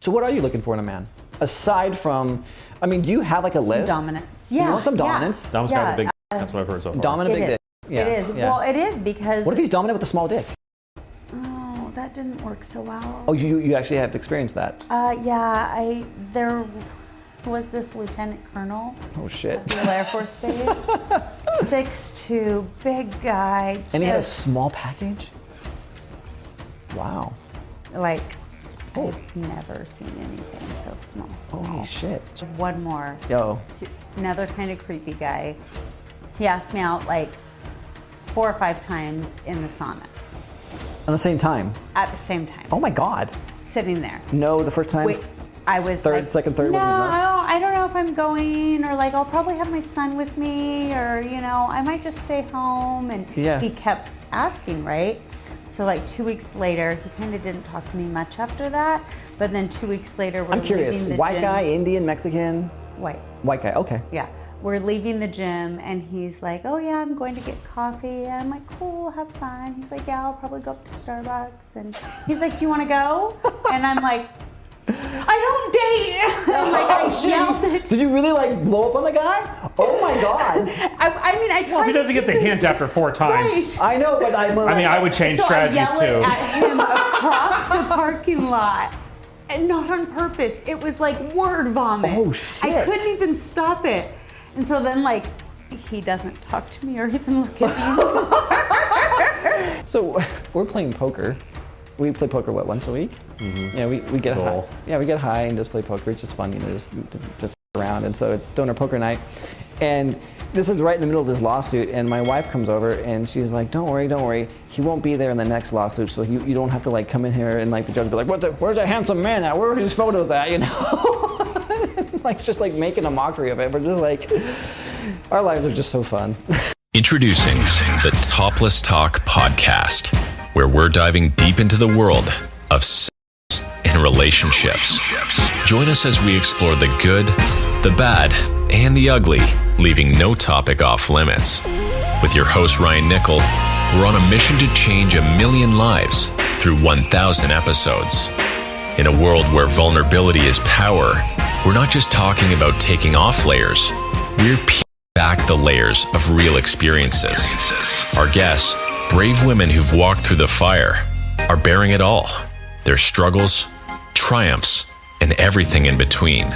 So what are you looking for in a man? Aside from, I mean, do you have like a list? Dominance. Yeah. You want some dominance? Yeah. Dominant's got a big that's what I've heard so far. Dominant big dick. Yeah. It is. Yeah. Well, it is because... What if he's dominant with a small dick? Oh, that didn't work so well. Oh, you actually have experienced that? Yeah, there was this lieutenant colonel. Oh, shit. At the Air Force Base. 6'2", big guy. And he had a small package? Wow. Like, I've never seen anything so small. Holy shit. One more. Yo. Another kind of creepy guy. He asked me out like 4 or 5 times in the sauna. At the same time? At the same time. Oh my God. Sitting there. No, the first time? Wait, I was second, third wasn't enough? No, I don't know if I'm going, or like I'll probably have my son with me, or I might just stay home. And he kept asking, right? So like 2 weeks later, he kind of didn't talk to me much after that. But then 2 weeks later, we're I'm curious, leaving the white gym. guy, Indian, Mexican? White. White guy, okay. Yeah. We're leaving the gym and he's like, oh yeah, I'm going to get coffee. And I'm like, cool, have fun. He's like, yeah, I'll probably go up to Starbucks. And he's like, do you want to go? And I'm like, I don't date. I'm like, I yelled it. Did you really like blow up on the guy? Oh my God. I mean, I tried. Well, if he doesn't get the hint after 4 times. Right. I know, but I would change strategies too. too. I yell it at him across the parking lot. And not on purpose. It was like word vomit. Oh shit. I couldn't even stop it. And so then like, he doesn't talk to me or even look at me. So we're playing poker. We play poker, once a week? Mm-hmm. Yeah, we get high. Yeah, we get high and just play poker. It's just fun, just around. And so it's stoner poker night. And this is right in the middle of this lawsuit, and my wife comes over and she's like, don't worry, he won't be there in the next lawsuit, so you don't have to like come in here and like the judge will be like, where's that handsome man at? Where are his photos at, Like just like making a mockery of it, but just like, our lives are just so fun. Introducing the Topless Talk podcast, where we're diving deep into the world of sex and relationships. Join us as we explore the good, the bad, and the ugly, leaving no topic off limits. With your host, Ryan Nickel, we're on a mission to change 1 million lives through 1,000 episodes. In a world where vulnerability is power, we're not just talking about taking off layers, we're peeling back the layers of real experiences. Our guests, brave women who've walked through the fire, are bearing it all. Their struggles, triumphs, and everything in between.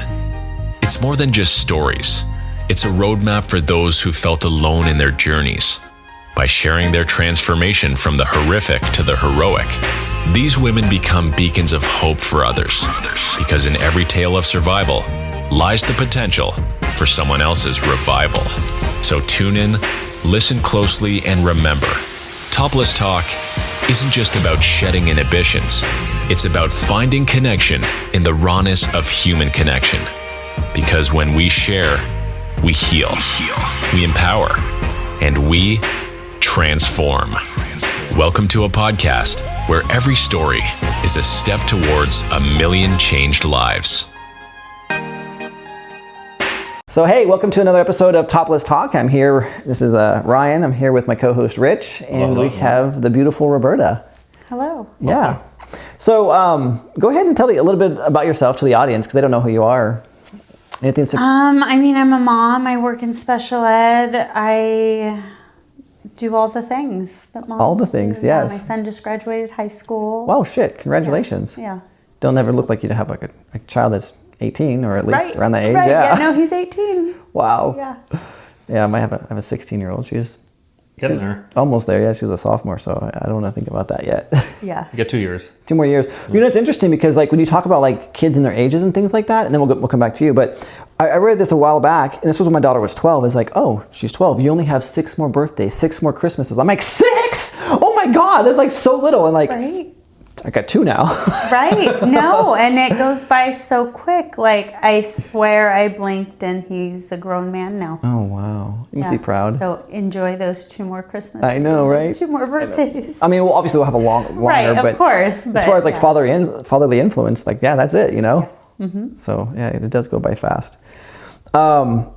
It's more than just stories. It's a roadmap for those who felt alone in their journeys. By sharing their transformation from the horrific to the heroic, these women become beacons of hope for others. Because in every tale of survival lies the potential for someone else's revival. So tune in, listen closely, and remember, Topless Talk isn't just about shedding inhibitions. It's about finding connection in the rawness of human connection. Because when we share, we heal, we empower, and we transform. Welcome to a podcast where every story is a step towards 1 million changed lives. So hey, welcome to another episode of Topless Talk. I'm here, this is Ryan, I'm here with my co-host Rich, and we have the beautiful Roberta. Hello. Yeah. So go ahead and tell a little bit about yourself to the audience, because they don't know who you are. Anything? I mean, I'm a mom, I work in special ed, I do all the things that moms all the things, do. yes. Yeah, my son just graduated high school. Wow, shit, congratulations. Yeah. Don't ever look like you have like a child that's 18 or at least around that age. Right. Yeah. No, he's 18. Wow. Yeah. Yeah, I have a 16-year-old. She's Getting there. Almost there. Yeah, she's a sophomore, so I don't want to think about that yet. Yeah. You get 2 years. 2 more years. You know, it's interesting because like when you talk about like kids and their ages and things like that, and then we'll come back to you. But I read this a while back, and this was when my daughter was 12. It's like, oh, she's 12. You only have 6 more birthdays, 6 more Christmases. I'm like, 6? Oh my God, that's like so little. And like, right. I got 2 now. Right. No, and it goes by so quick. Like, I swear I blinked and he's a grown man now. Oh, wow. You must be proud. So enjoy those 2 more Christmases. I know, right? Those 2 more birthdays. I mean, well, obviously we'll have a longer, right, of course. But as far as like fatherly influence, like, yeah, that's it, you know? Yeah. Mm-hmm. So, yeah, it does go by fast. So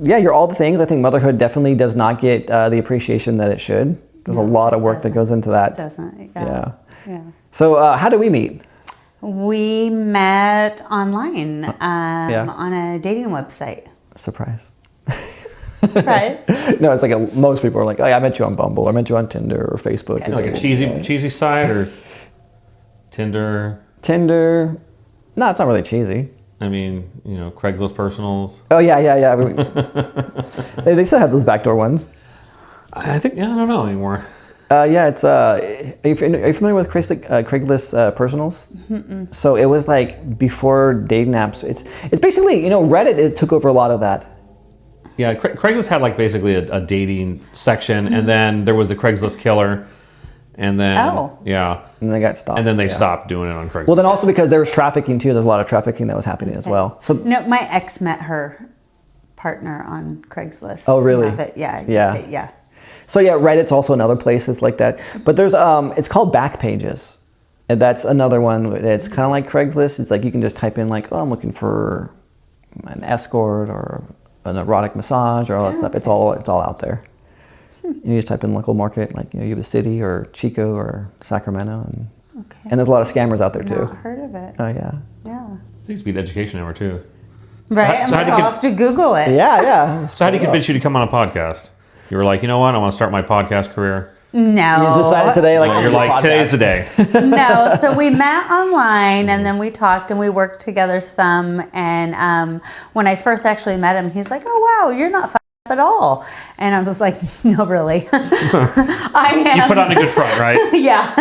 you're all the things. I think motherhood definitely does not get the appreciation that it should. There's a lot of work that goes into that. It doesn't. Yeah. Yeah. So how did we meet? We met online on a dating website. Surprise. Surprise. No, it's like most people are like, oh, yeah, I met you on Bumble. I met you on Tinder or Facebook. Like a cheesy site or Tinder. Tinder. No, it's not really cheesy. I mean, Craigslist personals. Oh, yeah. They still have those backdoor ones. I think, I don't know anymore. It's. Are you familiar with Craigslist personals? Mm-mm. So it was like before dating apps. It's basically, Reddit, it took over a lot of that. Yeah, Craigslist had like basically a dating section, and then there was the Craigslist killer, and then and they got stopped. And then they stopped doing it on Craigslist. Well, then also because there was trafficking too. There's a lot of trafficking that was happening as well. So no, my ex met her partner on Craigslist. Oh, really? Yeah. So yeah, Reddit's also another place that's like that. But there's it's called Backpages, and that's another one. It's kind of like Craigslist. It's like you can just type in like, oh, I'm looking for an escort or an erotic massage or all that stuff. It's all out there. You just type in local market, like Yuba City or Chico or Sacramento, and there's a lot of scammers out there too. Not heard of it. Oh yeah. Yeah. There used to be the education hour too. Right. I'll have to Google it. Yeah. So how did he convince you to come on a podcast? You were like, you know what? I want to start my podcast career. No. You just decided today, like you're like, today's the day. No. So we met online, and then we talked, and we worked together some. And when I first actually met him, he's like, "Oh wow, you're not f***ed at all." And I was like, "No, really, I am." You put on a good front, right? Yeah,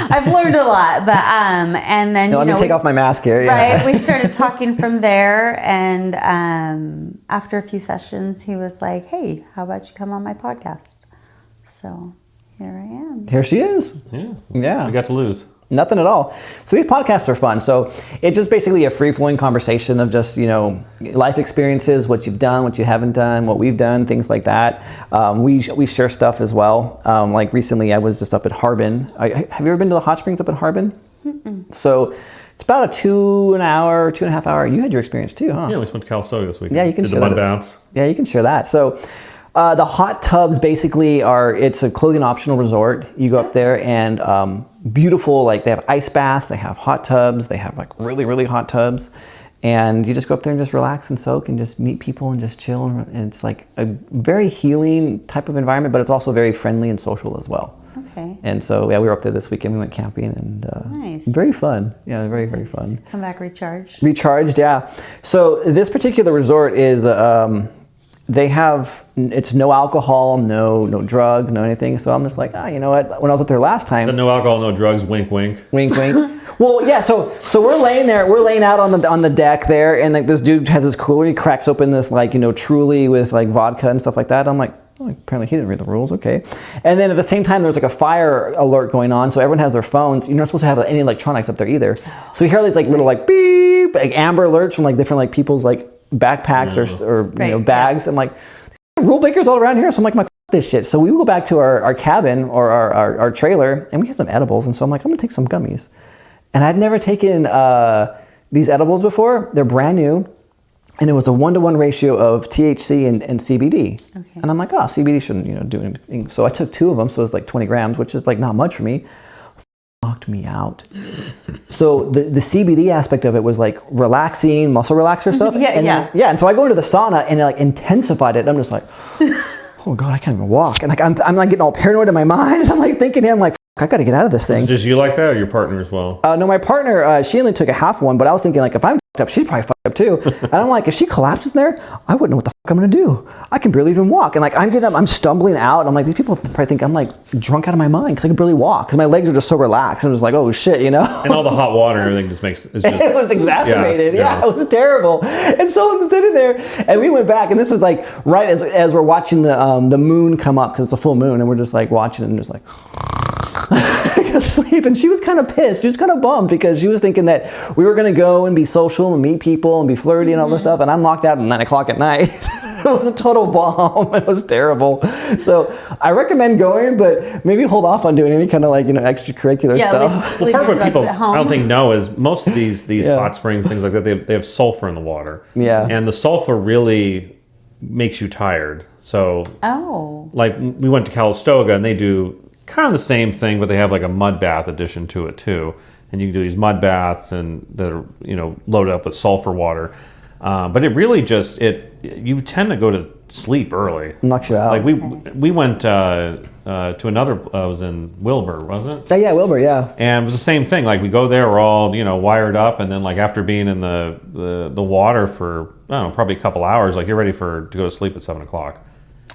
I've learned a lot, but and then let me take off my mask here. Yeah. Right, we started talking from there, and after a few sessions, he was like, "Hey, how about you come on my podcast?" So. Here I am. Here she is. Yeah. We got to lose. Nothing at all. So these podcasts are fun. So it's just basically a free-flowing conversation of just, life experiences, what you've done, what you haven't done, what we've done, things like that. We share stuff as well. Like recently I was just up at Harbin. Have you ever been to the hot springs up at Harbin? Mm-mm. So it's about a 2.5 hour. You had your experience too, huh? Yeah, we went to Calistoga this weekend. Yeah, you can share the mud bounce. Yeah, you can share that. So the hot tubs basically it's a clothing optional resort. You go up there and beautiful, like they have ice baths, they have hot tubs, they have like really, really hot tubs. And you just go up there and just relax and soak and just meet people and just chill. And it's like a very healing type of environment, but it's also very friendly and social as well. Okay. And so, we were up there this weekend. We went camping and nice. Very fun. Yeah, very, very fun. Come back recharged. Recharged, yeah. So this particular resort is, it's no alcohol, no drugs, no anything. So I'm just like, you know what? When I was up there last time. The no alcohol, no drugs, wink, wink. Wink, wink. Well, yeah, so we're laying there, we're laying out on the deck there, and like this dude has this cooler, he cracks open this Truly with like vodka and stuff like that. I'm like, oh, apparently he didn't read the rules, okay. And then at the same time, there's like a fire alert going on, so everyone has their phones. You're not supposed to have any electronics up there either. So you hear these like little like beep, like amber alerts from like different like people's like backpacks or bags. I'm like, rule breakers all around here. So I'm like, this shit. So we go back to our cabin or our trailer, and we had some edibles. And so I'm like, I'm gonna take some gummies. And I'd never taken these edibles before. They're brand new. And it was a 1-to-1 ratio of THC and CBD. Okay. And I'm like, CBD shouldn't do anything. So I took 2 of them. So it's like 20 grams, which is like not much for me. Knocked me out. So the CBD aspect of it was like relaxing, muscle relaxer stuff. And so I go into the sauna and it like intensified it. And I'm just like, oh God, I can't even walk. And like I'm like getting all paranoid in my mind. And I'm like thinking, I'm like, I got to get out of this thing. Just you like that, or your partner as well? No, my partner, she only took a half one, but I was thinking like if I'm up, she's probably fucked up too. And I'm like, if she collapses in there, I wouldn't know what the fuck I'm gonna do. I can barely even walk. And like I'm stumbling out. And I'm like, these people probably think I'm like drunk out of my mind because I can barely walk because my legs are just so relaxed. I'm just like, oh shit, And all the hot water and everything just makes it was exacerbated. Yeah, it was terrible. And so I'm sitting there, and we went back, and this was like right as we're watching the moon come up because it's a full moon, and we're just like watching it and just like. Asleep, and she was kind of pissed. She was kind of bummed because she was thinking that we were going to go and be social and meet people and be flirty and all this stuff, and I'm locked out at 9 o'clock at night. It was a total bomb. It was terrible. So I recommend going, but maybe hold off on doing any kind of like extracurricular stuff. Well, part of what people I don't think know is most of these hot springs, things like that, they have sulfur in the water. Yeah. And the sulfur really makes you tired. So like we went to Calistoga, and they do kind of the same thing, but they have like a mud bath addition to it too. and you can do these mud baths and that are loaded up with sulfur water. But it really just you tend to go to sleep early. Knocks you out. Like we went to another. Was in Wilbur, wasn't it? Oh yeah, Wilbur. Yeah. And it was the same thing. Like we go there, we're all wired up, and then like after being in the water for I don't know, probably a couple hours, like you're ready to go to sleep at 7 o'clock.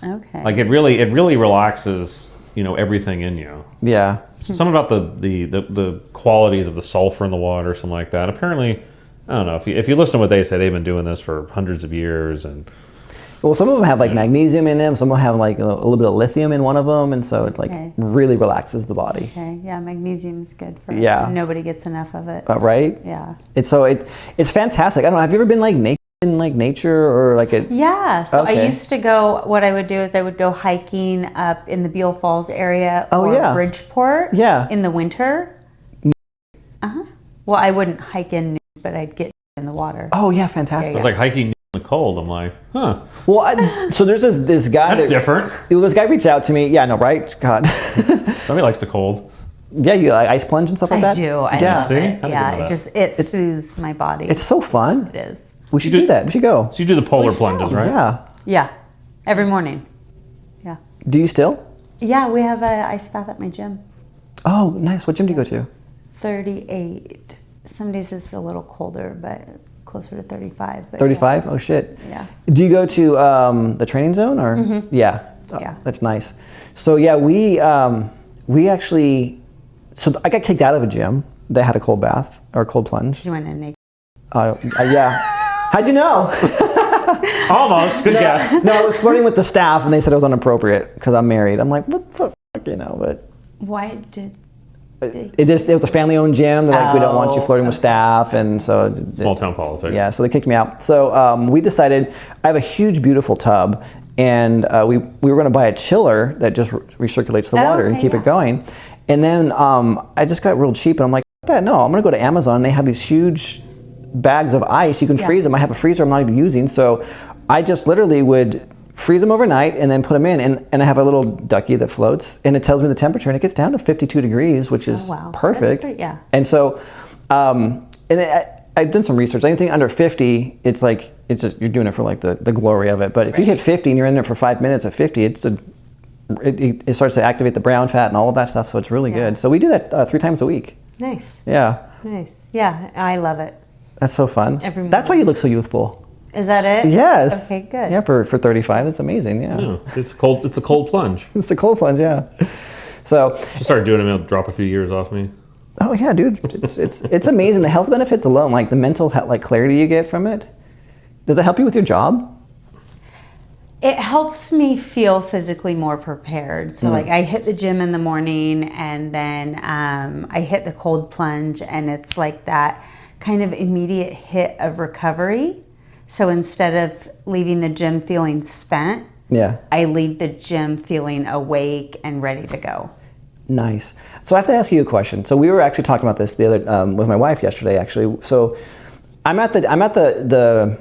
Okay. Like it really relaxes everything in you. Yeah. Something about the qualities of the sulfur in the water, something like that. Apparently, I don't know if you listen to what they say, they've been doing this for hundreds of years, and well, some of them have like magnesium in them. Some of them have like a little bit of lithium in one of them, and so it like really relaxes the body. Okay, yeah, magnesium is good for nobody gets enough of it. Right? Yeah. It's fantastic. I don't know. Have you ever been like naked in like nature or like a? Yeah. So I used to go. What I would do is I would go hiking up in the Beal Falls area or Bridgeport. Yeah. In the winter. Well, I wouldn't hike in, but I'd get in the water. Oh yeah, fantastic. It's like hiking in the cold. I'm like, huh. Well, so there's this guy. That's different. This guy reached out to me. Yeah, I know, right? God. Somebody likes the cold. Yeah, you like ice plunge and stuff like that? I do. I love it. Yeah, it soothes my body. It's so fun. It is. We should do that. We should go. So you do the polar plunges, right? Yeah. Yeah. Every morning. Yeah. Do you still? Yeah, we have an ice bath at my gym. Oh, nice. What gym do you go to? 38. Some days it's a little colder, but closer to 35. 35? Yeah. Oh, shit. Yeah. Do you go to the training zone or? Mm-hmm. Yeah. Oh, yeah. That's nice. So yeah, we actually, so I got kicked out of a gym that had a cold bath or a cold plunge. You went in naked? Yeah. How'd you know? Almost. Good guess. No, I was flirting with the staff and they said it was inappropriate because I'm married. I'm like, what the fuck, but. Why did it was a family-owned gym. They're like, we don't want you flirting with staff, and so small town politics. Yeah, so they kicked me out. So we decided. I have a huge, beautiful tub, and we were going to buy a chiller that just recirculates the water and keep it going. And then I just got real cheap, and I'm like, that no, I'm going to go to Amazon. And they have these huge bags of ice. You can freeze them. I have a freezer I'm not even using, so I just literally would freeze them overnight and then put them in, and I have a little ducky that floats, and it tells me the temperature, and it gets down to 52 degrees, which is perfect. Yeah. And so, I've done some research. Anything under 50, it's just you're doing it for like the glory of it. But if you hit 50 and you're in there for 5 minutes at 50, it starts to activate the brown fat and all of that stuff. So it's really good. So we do that 3 times a week. Nice. Yeah. Nice. Yeah, I love it. That's so fun. That's why you look so youthful. Is that it? Yes. Okay, good. Yeah, for 35, that's amazing. Yeah. Yeah, it's cold. It's a cold plunge. It's a cold plunge. Yeah. So. Just started doing it. It'll drop a few years off me. Oh yeah, dude. It's amazing. The health benefits alone, like the mental clarity you get from it. Does it help you with your job? It helps me feel physically more prepared. So like I hit the gym in the morning, and then I hit the cold plunge, and it's like that kind of immediate hit of recovery. So instead of leaving the gym feeling spent, I leave the gym feeling awake and ready to go. Nice. So I have to ask you a question. So we were actually talking about this the other with my wife yesterday, actually. So I'm at the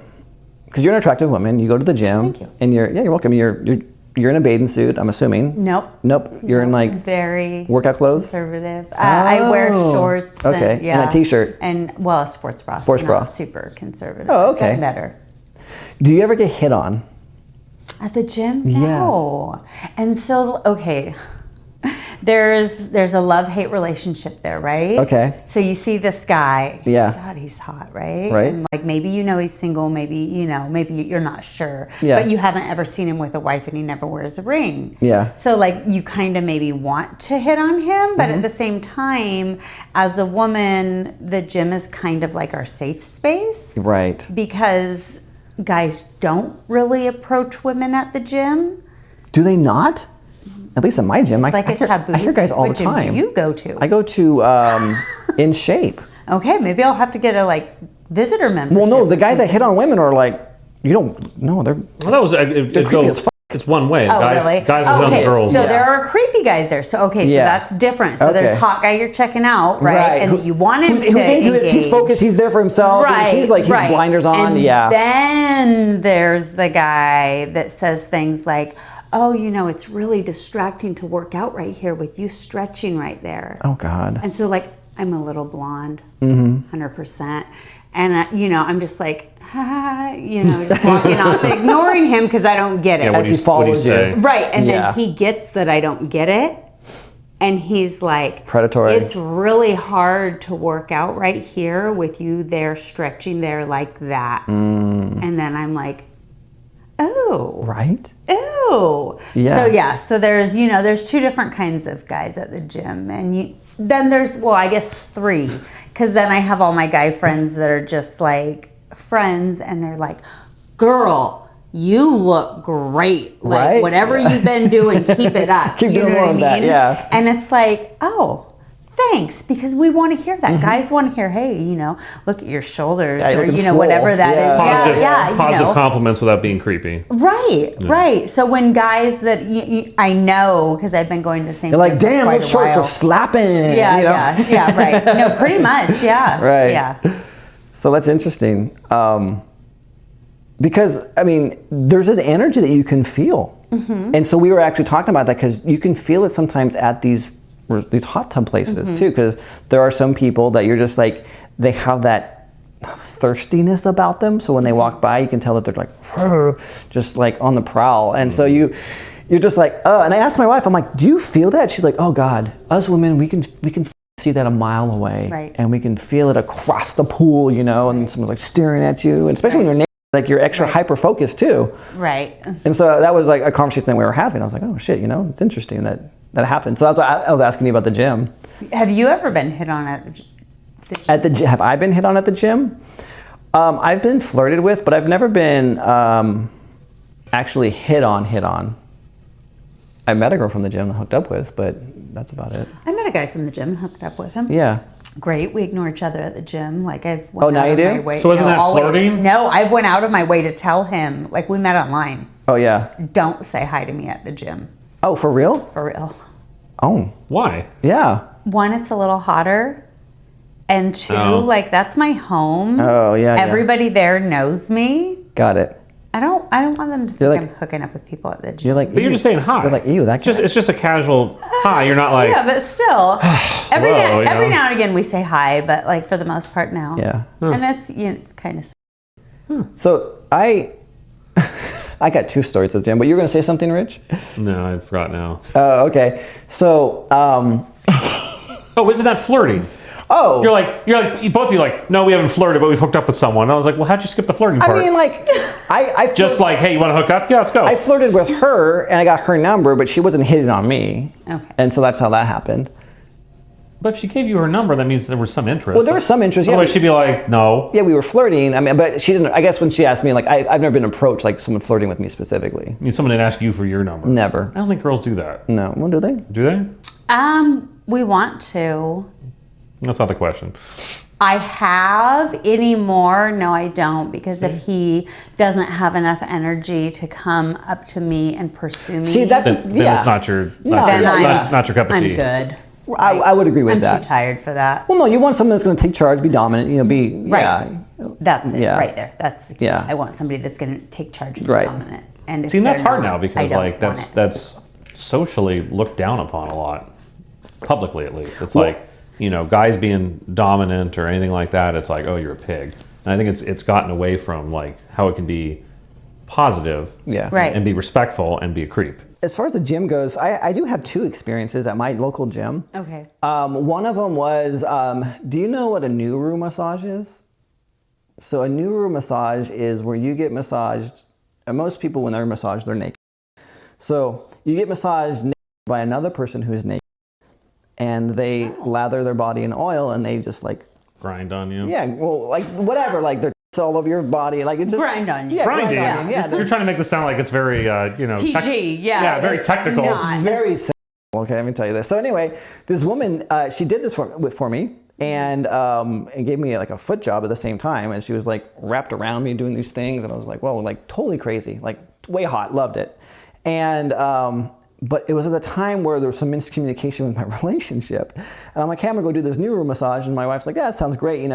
because you're an attractive woman. You go to the gym. Thank you. And you're welcome. You're in a bathing suit, I'm assuming. Nope. You're in like very workout clothes. Conservative. I wear shorts. Okay. And a t-shirt. And a sports bra. Sports bra. Super conservative. Oh, okay. Gotten better. Do you ever get hit on? At the gym? No. Yes. And so, okay. There's a love-hate relationship there, right? Okay. So you see this guy. Yeah. God, he's hot, right? Right. And like maybe he's single, maybe you're not sure. Yeah. But you haven't ever seen him with a wife, and he never wears a ring. Yeah. So like you kind of maybe want to hit on him, but at the same time, as a woman, the gym is kind of like our safe space. Right. Because guys don't really approach women at the gym. Do they not? At least in my gym, I hear guys all the time. What gym do you go to? I go to In Shape. Okay, maybe I'll have to get a visitor membership. Well, no, the guys that hit on women are like, you don't know, they're. Well, that was creepy as fuck. It's one way. Oh, guys, really? Guys will hit on girls. So there are creepy guys there. So so that's different. So there's hot guy you're checking out, right? And you want him to who's into it. He's focused. He's there for himself. Right. He's like, he's blinders on. And then there's the guy that says things like, oh, it's really distracting to work out right here with you stretching right there. Oh, God. And so I'm a little blonde, 100%. And, I'm just like, just walking off, ignoring him because I don't get it. Yeah, As he follows you. Right. And Yeah. then he gets that I don't get it. And he's like, predatory. It's really hard to work out right here with you there stretching there like that. And then I'm like, oh. Right? Ew. Yeah. So there's, there's two different kinds of guys at the gym. And then there's, I guess 3. Because then I have all my guy friends that are just like friends. And they're like, girl, you look great. Like, Right? whatever you've been doing, keep it up. Keep doing more of that, yeah. And it's like, oh, thanks, because we want to hear that. Guys want to hear, hey, look at your shoulders, Yeah, you're or looking swole. whatever that is. Positive, Yeah, positive compliments without being creepy. Right. So when guys that I know, because I've been going to the same. You're like, gym for damn, quite those a shorts while. are slapping. Yeah, right. No, pretty much, yeah. Right. Yeah. So that's interesting. Because, there's an energy that you can feel. And so we were actually talking about that because you can feel it sometimes at these hot tub places too, because there are some people that you're just like, they have that thirstiness about them. So when they walk by, you can tell that they're like, just like on the prowl. And so you're just like, oh, and I asked my wife, I'm like, do you feel that? She's like, oh God, us women, we can see that a mile away. Right. And we can feel it across the pool, and someone's like staring at you. And especially when you're naked, like you're extra hyper focused too. Right. And so that was like a conversation that we were having. I was like, oh shit, it's interesting that happened. So that's why I was asking you about the gym. Have you ever been hit on at the gym? Have I been hit on at the gym? I've been flirted with, but I've never been actually hit on. I met a girl from the gym and hooked up with, but that's about it. I met a guy from the gym and hooked up with him. Yeah. Great. We ignore each other at the gym. Like I've Oh, now you do? my way. So isn't that always. flirting? No, I went out of my way to tell him. Like we met online. Oh yeah. Don't say hi to me at the gym. Oh, for real? For real. Oh. Why? Yeah. 1, it's a little hotter. And 2, like that's my home. Oh yeah. Everybody there knows me. Got it. I don't want them to think like- I'm hooking up with people at the gym. You're like, But you're just saying hi. You're like, ew, that guy. It's just a casual hi. You're not like, yeah, but still, every Whoa, now and again we say hi, but like for the most part, no. Yeah. And it's kind of. So I got 2 stories at the gym, but you were going to say something, Rich? no, I forgot now. Oh, okay. So, Oh, isn't that flirting? oh. You're like, both of you like, no, we haven't flirted, but we've hooked up with someone. I was like, well, how'd you skip the flirting part? I mean, like, I just like, hey, you want to hook up? Yeah, let's go. I flirted with her and I got her number, but she wasn't hitting on me. Okay. And so that's how that happened. But if she gave you her number, that means there was some interest. Well, there was some interest, yeah. Otherwise, she'd be like, no. Yeah, we were flirting. But she didn't, I guess when she asked me, like, I've never been approached, like, someone flirting with me specifically. I mean, someone didn't ask you for your number. Never. I don't think girls do that. No. Well, do they? Do they? We want to. That's not the question. I have anymore. No, I don't, because if he doesn't have enough energy to come up to me and pursue me, See, that's, Then yeah. it's not your, No, not your cup of I'm tea. good. I would agree with I'm that. too tired for that. Well, no, you want someone that's going to take charge, be dominant, be, Right. yeah. That's it, Yeah. right there. That's the key. Yeah. I want somebody that's going to take charge and be Right. dominant. And if See, and that's they're hard not, now I because don't like want it. that's socially looked down upon a lot, publicly at least. It's like, guys being dominant or anything like that. It's like, oh, you're a pig. And I think it's gotten away from like how it can be positive, Yeah. Right. and be respectful and be a creep. As far as the gym goes, I do have 2 experiences at my local gym. Okay. One of them was, do you know what a Nuru massage is? So a Nuru massage is where you get massaged, and most people when they're massaged, they're naked. So you get massaged naked by another person who's naked, and they lather their body in oil, and they just like, Grind on you. yeah, well, like whatever, like they're all over your body, like it just Grind on you. Yeah, Grind grind on on you. you. Yeah, You're trying to make this sound like it's very, PG, yeah. Yeah, very it's technical. not. very simple. Okay, let me tell you this. So anyway, this woman, she did this for me, and gave me like a foot job at the same time, and she was like wrapped around me doing these things, and I was like, whoa, like totally crazy, like way hot, loved it, and but it was at the time where there was some miscommunication with my relationship, and I'm like, hey, I'm gonna go do this neuro massage, and my wife's like, yeah, that sounds great,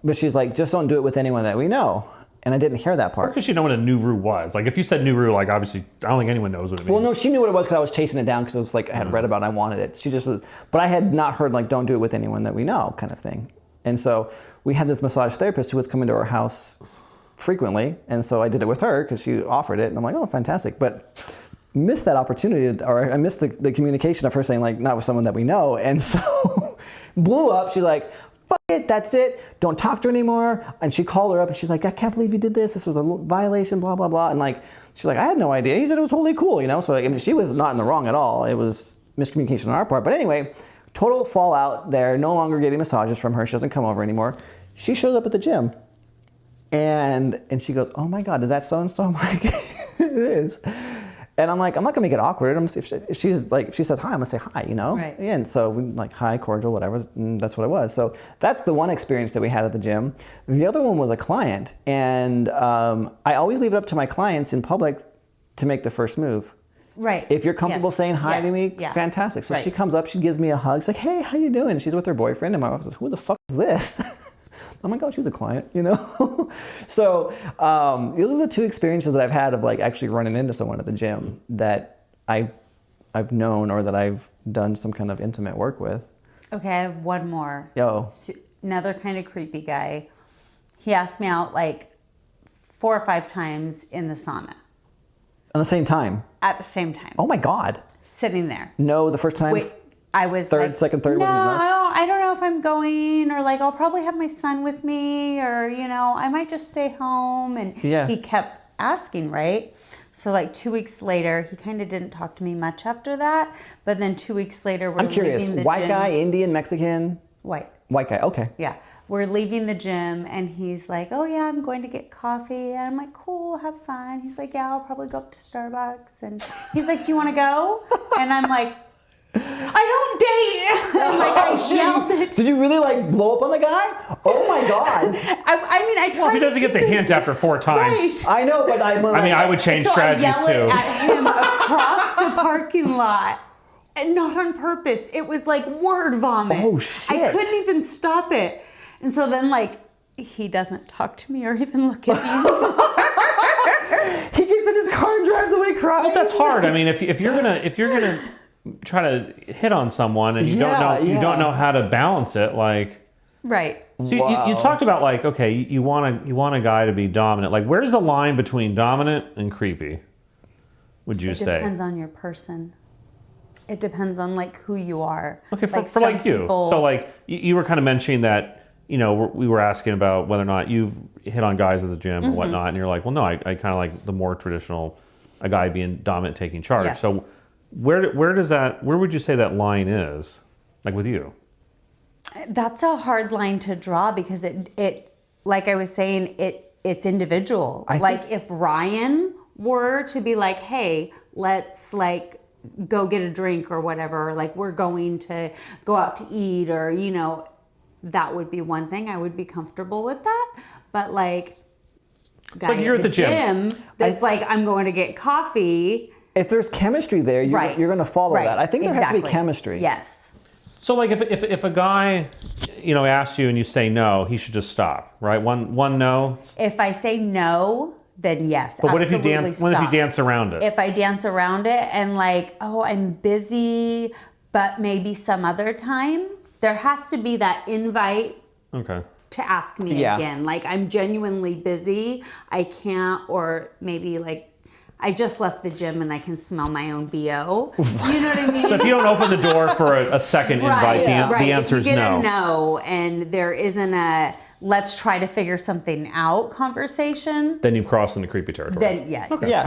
but she's like, just don't do it with anyone that we know. And I didn't hear that part. Because you know what a Nuru was. Like if you said Nuru, like obviously, I don't think anyone knows what it means. Well, no, she knew what it was because I was chasing it down because it was like I had read about it and I wanted it. She just was, but I had not heard like don't do it with anyone that we know kind of thing. And so we had this massage therapist who was coming to our house frequently, and so I did it with her because she offered it, and I'm like, oh, fantastic. But missed that opportunity, or I missed the communication of her saying like not with someone that we know, and so blew up. She's like, fuck it, that's it. Don't talk to her anymore. And she called her up and she's like, I can't believe you did this. This was a violation, blah, blah, blah. And like, she's like, I had no idea. He said it was totally cool, you know? So like, I mean, she was not in the wrong at all. It was miscommunication on our part. But anyway, total fallout there. No longer getting massages from her. She doesn't come over anymore. She shows up at the gym and she goes, oh my God, is that so-and-so? I'm like, it is. And I'm like, I'm not gonna make it awkward. If she says hi, I'm gonna say hi, you know? Right. And so we like, hi, cordial, whatever, and that's what it was. So that's the one experience that we had at the gym. The other one was a client. And I always leave it up to my clients in public to make the first move. Right. If you're comfortable saying hi to me, yeah. fantastic. So Right. she comes up, she gives me a hug. She's like, hey, how you doing? She's with her boyfriend. And my wife says, who the fuck is this? Oh my God, she was a client, you know? So those are the two experiences that I've had of like actually running into someone at the gym that I've known or that I've done some kind of intimate work with. Okay, I have one more. Yo. Another kind of creepy guy. He asked me out like 4 or 5 times in the sauna. At the same time? At the same time. Oh my God. Sitting there. No, the first time? Wait, I was second, third no, wasn't enough? I don't know if I'm going, or like I'll probably have my son with me, or you know, I might just stay home. And he kept asking, right? So like 2 weeks later, he kind of didn't talk to me much after that. But then 2 weeks later, we're I'm curious. leaving the White gym. guy, Indian, Mexican? White. White guy, okay. Yeah. We're leaving the gym and he's like, oh yeah, I'm going to get coffee. And I'm like, cool, have fun. He's like, yeah, I'll probably go up to Starbucks. And he's like, do you want to go? And I'm like, I don't date. I'm like, I yelled it. Did you really like blow up on the guy? Oh my God. I mean, I tried. Well, if he doesn't get the hint after 4 times. Right. I know, but I I mean, I would change strategies I too. yelled at him across the parking lot. And not on purpose. It was like word vomit. Oh, shit. I couldn't even stop it. And so then like, he doesn't talk to me or even look at me. He gets in his car and drives away crying. Well, that's hard. I mean, if you're gonna try to hit on someone and you don't know how to balance it, like Right. so you talked about like, okay, you want a guy to be dominant. Like, where's the line between dominant and creepy? Would you say? It depends on your person. It depends on like who you are. Okay, for some like you. people- So like you were kind of mentioning that, you know, we were asking about whether or not you've hit on guys at the gym Mm-hmm. or whatnot, and you're like, well, no, I kind of like the more traditional, a guy being dominant, taking charge. Yeah. So where would you say that line is, like with you? That's a hard line to draw because it like I was saying, it's individual. Like if Ryan were to be like, hey, let's like go get a drink or whatever, like we're going to go out to eat, or you know, that would be one thing. I would be comfortable with that. But like guy like you're at the gym. that's like I'm going to get coffee. If there's chemistry there, you're going to follow that. I think there has to be chemistry. Yes. So like if a guy, you know, asks you and you say no, he should just stop, right? One no. If I say no, then yes. But what if you absolutely dance? What if you stop. dance around it? If I dance around it and like, oh, I'm busy, but maybe some other time, there has to be that invite Okay. to ask me again. Like, I'm genuinely busy. I can't, or maybe like, I just left the gym and I can smell my own BO. You know what I mean? So if you don't open the door for a second invite, the answer is if you get no. a no, and there isn't a let's try to figure something out conversation, Then you've crossed into creepy territory. then yeah. Okay. Yeah.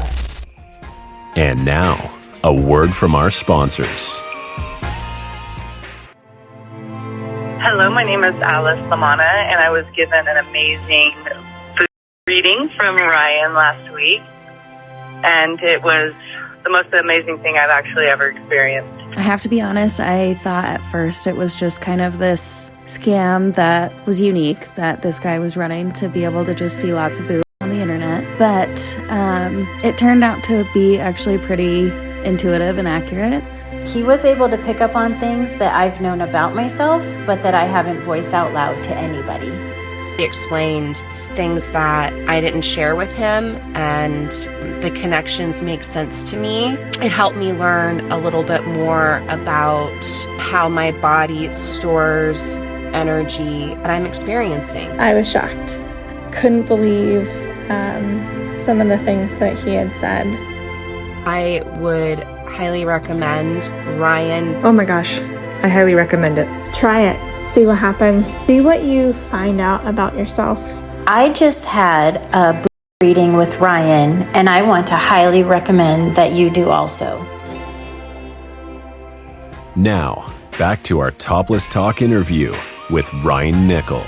And now, a word from our sponsors. Hello, my name is Alice Lamana, and I was given an amazing food reading from Ryan last week, and it was the most amazing thing I've actually ever experienced. I have to be honest, I thought at first it was just kind of this scam that was unique that this guy was running to be able to just see lots of boobs on the internet. But it turned out to be actually pretty intuitive and accurate. He was able to pick up on things that I've known about myself, but that I haven't voiced out loud to anybody. He explained things that I didn't share with him, and the connections make sense to me. It helped me learn a little bit more about how my body stores energy that I'm experiencing. I was shocked. Couldn't believe some of the things that he had said. I would highly recommend Ryan. Oh my gosh, I highly recommend it. Try it. See what happens. See what you find out about yourself. I just had a reading with Ryan, and I want to highly recommend that you do also. Now, back to our Topless Talk interview with Ryan Nickel.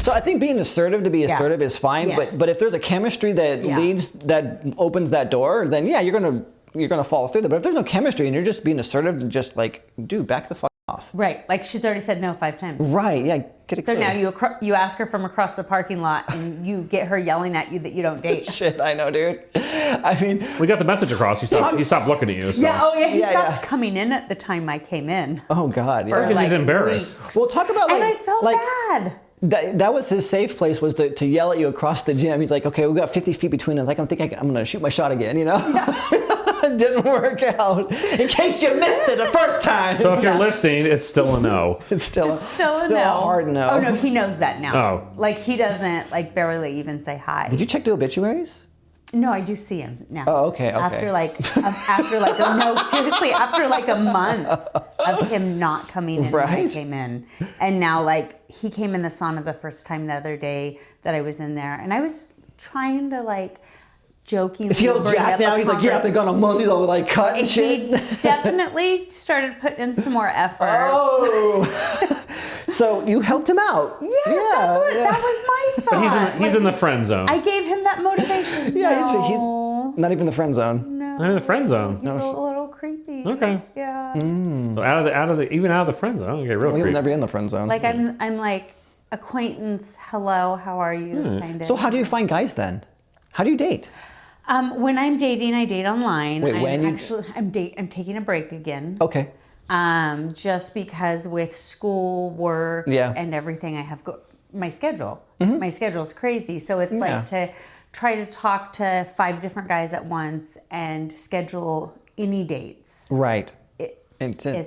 So I think being assertive to be assertive is fine, but if there's a chemistry that opens that door, then you're gonna follow through. But if there's no chemistry and you're just being assertive, just like, dude, back the fuck off. Right, like she's already said no 5 times. Right, yeah, get it So clear. now you ask her from across the parking lot and you get her yelling at you that you don't date. Shit, I know, dude. I mean, We got the message across. He stopped looking at you. So. He stopped coming in at the time I came in. Oh God, For, yeah. Because he's embarrassed. weeks. Well, talk about And I felt bad. That was his safe place, was to yell at you across the gym. He's like, okay, we've got 50 feet between us. I don't think I'm going to shoot my shot again, you know? It didn't work out. In case you missed it the first time. So if you're listening, it's still a no. It's still a no. hard no. Oh no, he knows that now. Oh. Like he doesn't barely even say hi. Did you check the obituaries? No, I do see him now. Oh, okay. After after like a month of him not coming in when I came in. And now he came in the sauna the first time the other day that I was in there, and I was trying to jokingly Is he all bring jacked up now? a He's like, yeah, they're gonna money, they'll cut and shit. He definitely started putting in some more effort. Oh. So you helped him out. Yes, that was my thought. But he's in the friend zone. I gave him that motivation. Yeah, No. he's not even in the friend zone. No. Not in the friend zone. He's a little creepy. Okay. Yeah. So out of the friend zone, okay, real He'll creepy. never be in the friend zone. I'm like acquaintance. Hello, how are you? Kind of. So how do you find guys then? How do you date? When I'm dating, I date online. Wait, I'm taking a break again. Okay. Just because with school, work, and everything, I have my schedule. Mm-hmm. My schedule's crazy, so it's like to try to talk to 5 different guys at once and schedule any dates. Right. It's a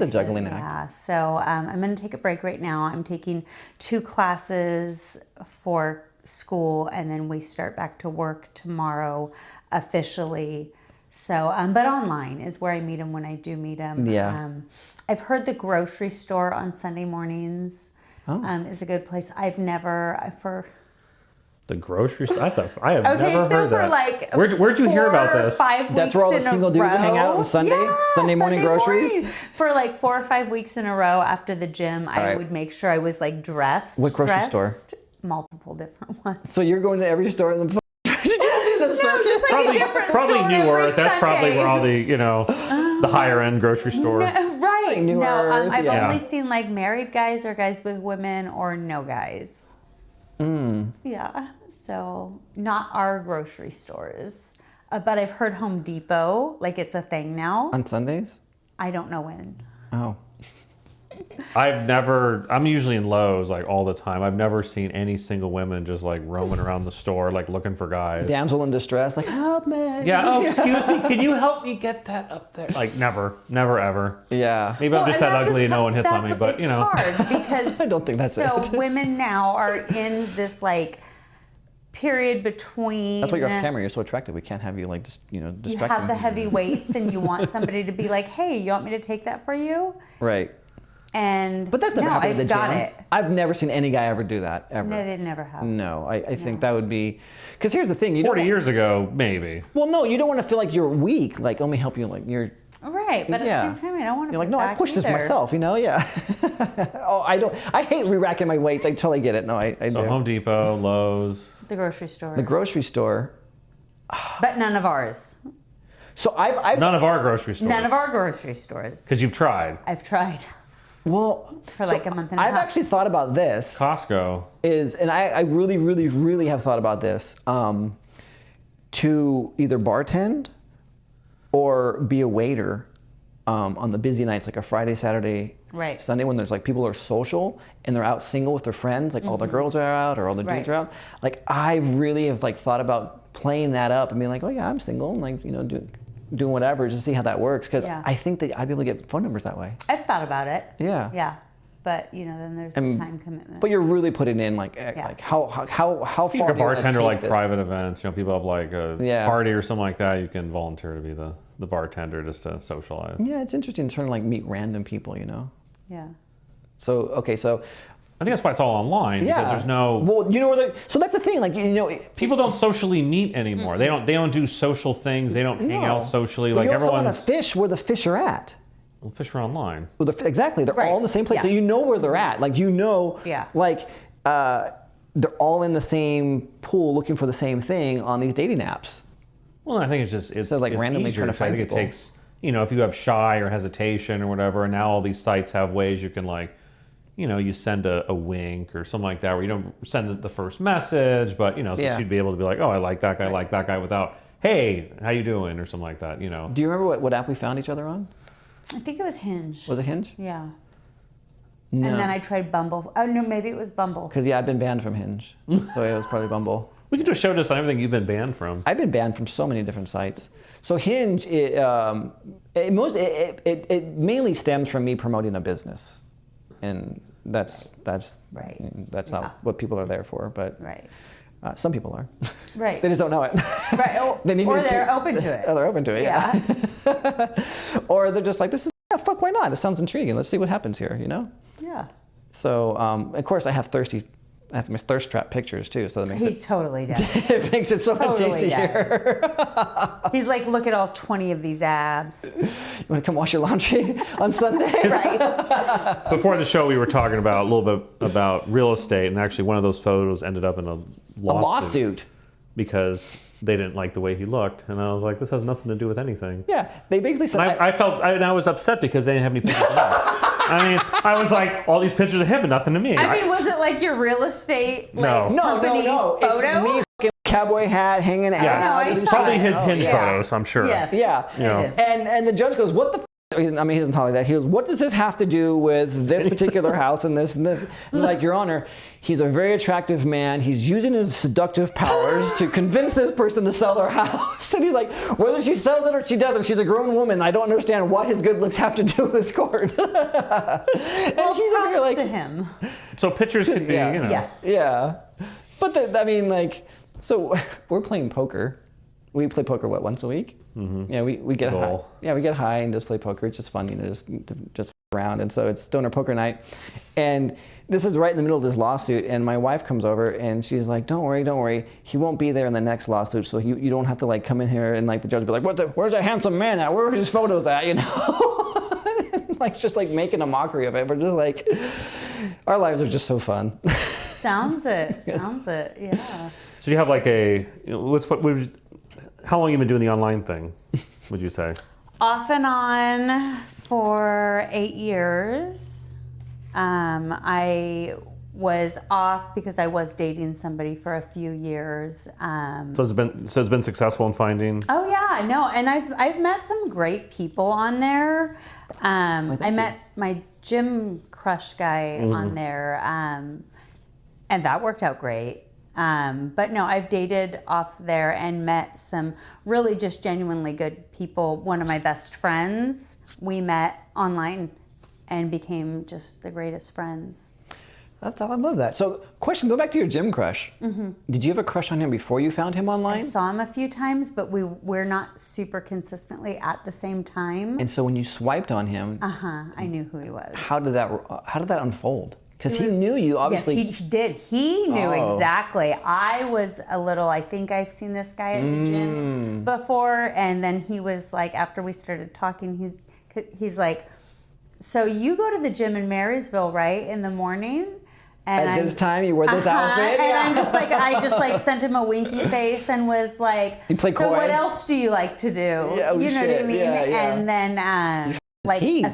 juggling act. Yeah. So I'm going to take a break right now. I'm taking 2 classes for school, and then we start back to work tomorrow officially. So, but online is where I meet them when I do meet them. Yeah. I've heard the grocery store on Sunday mornings is a good place. I've never The grocery store. I have Okay, never so heard for that. like Where'd you hear about 4 or this? 5 That's where all the weeks in a single dudes hang out row. on Sunday? Yeah, Sunday morning groceries? morning. For like 4 or 5 weeks in a row after the gym, I right. would make sure I was dressed. What grocery store? Multiple different ones. So you're going to every store in the Probably New Earth. That's probably where all the the higher end grocery store. Right. New Earth, I've only seen married guys or guys with women or no guys. Yeah. So not our grocery stores, but I've heard Home Depot it's a thing now. on Sundays? I don't know when. Oh. I'm usually in Lowe's all the time. I've never seen any single women just roaming around the store looking for guys. Damsel in distress, help me. Yeah, oh, excuse me, can you help me get that up there? Never ever. Yeah. Maybe I'm just that ugly and no one hits on me, but it's hard because I don't think that's so it. women now are in this period between. That's why you're off camera. You're so attractive. We can't have you distracting. You have the heavy weights and you want somebody to be hey, you want me to take that for you? Right. But that's never happened at the gym. got it. I've never seen any guy ever do that, ever. No, they never have. No, I think that would be... Because here's the thing. 40 years ago, maybe. Well, no, you don't want to feel like you're weak. Let me help you. You're... Right, but at the same time, I don't want to. You're no, I pushed this myself. Yeah. Oh, I don't. I hate re-racking my weights. I totally get it. No, I do. So Home Depot, Lowe's. The grocery store. The grocery store. But none of ours. So I've none of our grocery stores. None of our grocery stores. Because you've tried. I've tried. Well, for a month and a half. I've actually thought about this. Costco And I really, really, really have thought about this. To either bartend or be a waiter on the busy nights, like a Friday, Saturday, Right. Sunday when there's like people are social and they're out single with their friends, like all the girls are out or all the dudes are out. Like I really have like thought about playing that up and being like, oh yeah, I'm single, and like, you know, doing whatever just to see how that works, because I think that I'd be able to get phone numbers that way. I've thought about it. Yeah. Yeah. But you know, then there's the time commitment. But you're really putting in like how far. You're a do you wanna bartender, take like this? private events. You know, people have like a party or something like that. You can volunteer to be the bartender just to socialize. Yeah, it's interesting to sort of like meet random people, you know. Yeah. So okay, so I think that's why it's all online, because there's no. Well, you know where so that's the thing, like, you know, people don't socially meet anymore. They don't do social things. They don't hang out socially. But like you also everyone's. want to fish where the fish are at. Well, fish are online. Well, exactly, they're all in the same place, so you know where they're at. Like, you know, like they're all in the same pool looking for the same thing on these dating apps. Well, I think it's just it's like randomly easier. trying to find I think people. it takes, you know, if you have shy or hesitation or whatever, and now all these sites have ways you can, like, you know, you send a wink or something like that, where you don't send the first message, but, you know, so she'd be able to be like, oh, I like that guy, like that guy, without, hey, how you doing, or something like that, you know. Do you remember what app we found each other on? I think it was Hinge. Was it Hinge? Yeah. No. And then I tried Bumble. Oh no, maybe it was Bumble. Because I've been banned from Hinge, so it was probably Bumble. We could just show us everything you've been banned from. I've been banned from so many different sites. So Hinge, it mainly stems from me promoting a business, and that's not what people are there for. But some people are. Right. They just don't know it. Right. Oh, or they're open to it. Oh, they're open to it. Yeah. Or they're just like, this is fuck. Why not? This sounds intriguing. Let's see what happens here. You know. Yeah. So of course I have my thirst trap pictures too, so that makes He totally does. it makes it so much easier. He's like, look at all 20 of these abs. You want to come wash your laundry on Sunday? Right. Before the show, we were talking about a little bit about real estate, and actually one of those photos ended up in a lawsuit because they didn't like the way he looked, and I was like, this has nothing to do with anything. Yeah, they basically said. I was upset because they didn't have any pictures of that. I mean, I was like, all these pictures of him, but nothing to me. I mean, was it like your real estate company photo? It's me fucking cowboy hat hanging out. Yeah, it's probably his Hinge photos, I'm sure. Yes. Yeah. It is. And the judge goes, what the I mean, he doesn't talk like that. He goes, what does this have to do with this particular house and this and this? And like, Your Honor, he's a very attractive man. He's using his seductive powers to convince this person to sell their house. And he's like, whether she sells it or she doesn't, she's a grown woman. I don't understand what his good looks have to do with this court. And he's over here like, to him. So pictures could be, you know. Yeah. But I mean, like, so we're playing poker. We play poker, once a week? Mm-hmm. Yeah, we get high. Yeah, we get high and just play poker. It's just fun, you know, just around. And so it's stoner poker night. And this is right in the middle of this lawsuit. And my wife comes over and she's like, don't worry. He won't be there in the next lawsuit. So you don't have to like come in here and like the judge will be like, where's that handsome man at? Where are his photos at? You know? Like just like making a mockery of it. But just like, our lives are just so fun. Sounds it. Yeah. So you have like how long have you been doing the online thing, would you say? Off and on for 8 years. I was off because I was dating somebody for a few years. So it's been successful in finding? Oh yeah, no, and I've met some great people on there. I met my gym crush guy on there, and that worked out great. But no, I've dated off there and met some really just genuinely good people. One of my best friends, we met online and became just the greatest friends. I love that. So, question, go back to your gym crush. Mm-hmm. Did you have a crush on him before you found him online? I saw him a few times, but we're not super consistently at the same time. And so when you swiped on him, I knew who he was. How did that unfold? Because he knew you, obviously. Yes, he did. He knew exactly. I was I think I've seen this guy at the gym before. And then he was like, after we started talking, he's like, so you go to the gym in Marysville, right, in the morning? And at this time, you wore this outfit? And I'm just like, I just sent him a winky face and was like, you play so what else do you like to do? Yeah, you know what I mean? Yeah. And then...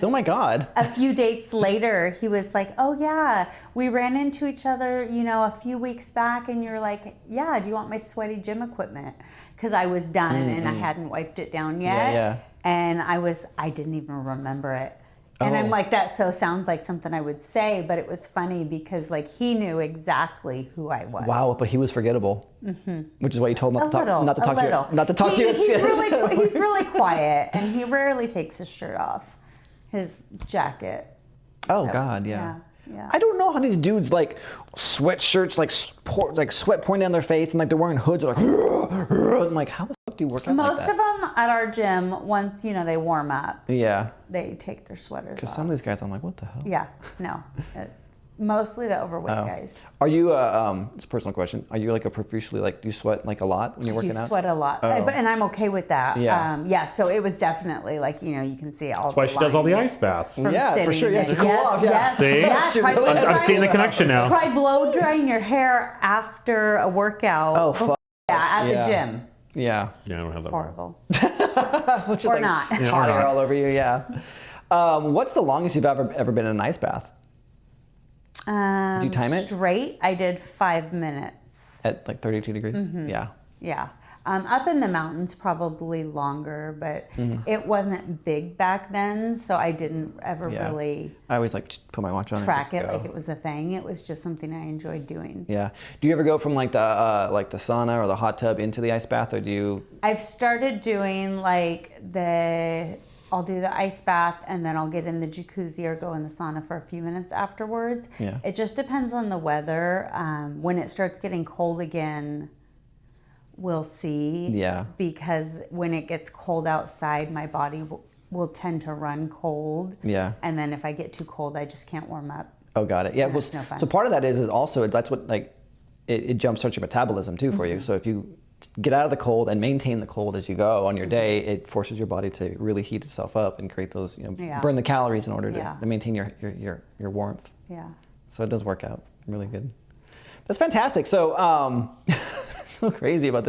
oh my God. A few dates later, he was like, oh yeah, we ran into each other, a few weeks back, and you're like, yeah, do you want my sweaty gym equipment? Because I was done and I hadn't wiped it down yet. Yeah. And I didn't even remember it. And I'm Oh. like, that so sounds like something I would say, but it was funny because like he knew exactly who I was. Wow, but he was forgettable, which is why you told him A little, not to talk to little. you, not to talk to you. He's really quiet, and he rarely takes his shirt off, his jacket. Oh So, God, yeah. Yeah. I don't know how these dudes like sweatshirts, like sweat pouring down their face, and like they're wearing hoods. Like, I'm like, how the fuck do you work out Most like that? of them at our gym, once they warm up, Yeah, they take their sweaters because off. some of these guys, I'm like, what the hell? Yeah, no, mostly the overweight Oh. guys. Are you? It's a personal question. Are you like a profusely like? Do you sweat like a lot when you're working You out? sweat a lot, Oh. and I'm okay with that. Yeah. So it was definitely like you can see all. That's why she does all the ice baths. Yeah, for sure. Yes, to cool yes, off. Yeah. yes. See? Yeah, She try, really try, does. I'm seeing the connection now. Try blow drying your hair after a workout. Oh, fuck. At Yeah. the gym. Yeah. Yeah, I don't have that. Horrible. Which is Or like not. Yeah, or hot air not. all over you. Yeah. What's the longest you've ever been in an ice bath? Do you time it? Straight, I did 5 minutes. At like 32 degrees? Mm-hmm. Yeah. Yeah. Up in the mountains, probably longer, but it wasn't big back then, so I didn't ever Yeah. really I always like put my watch on and track just it go. like it was a thing. It was just something I enjoyed doing. Yeah. Do you ever go from like the sauna or the hot tub into the ice bath, or do you? I've started doing I'll do the ice bath and then I'll get in the jacuzzi or go in the sauna for a few minutes afterwards. Yeah. It just depends on the weather. When it starts getting cold again, we'll see. Yeah. Because when it gets cold outside, my body will tend to run cold. Yeah. And then if I get too cold, I just can't warm up. Oh, got it. Yeah. And Well, that's no fun. so part of that is also that's what like it jumpstarts your metabolism too for you. Mm-hmm. So if you get out of the cold and maintain the cold as you go on your day, it forces your body to really heat itself up and create those Yeah. burn the calories in order Yeah. to maintain your warmth. Yeah. So it does work out really good. That's fantastic. So so crazy about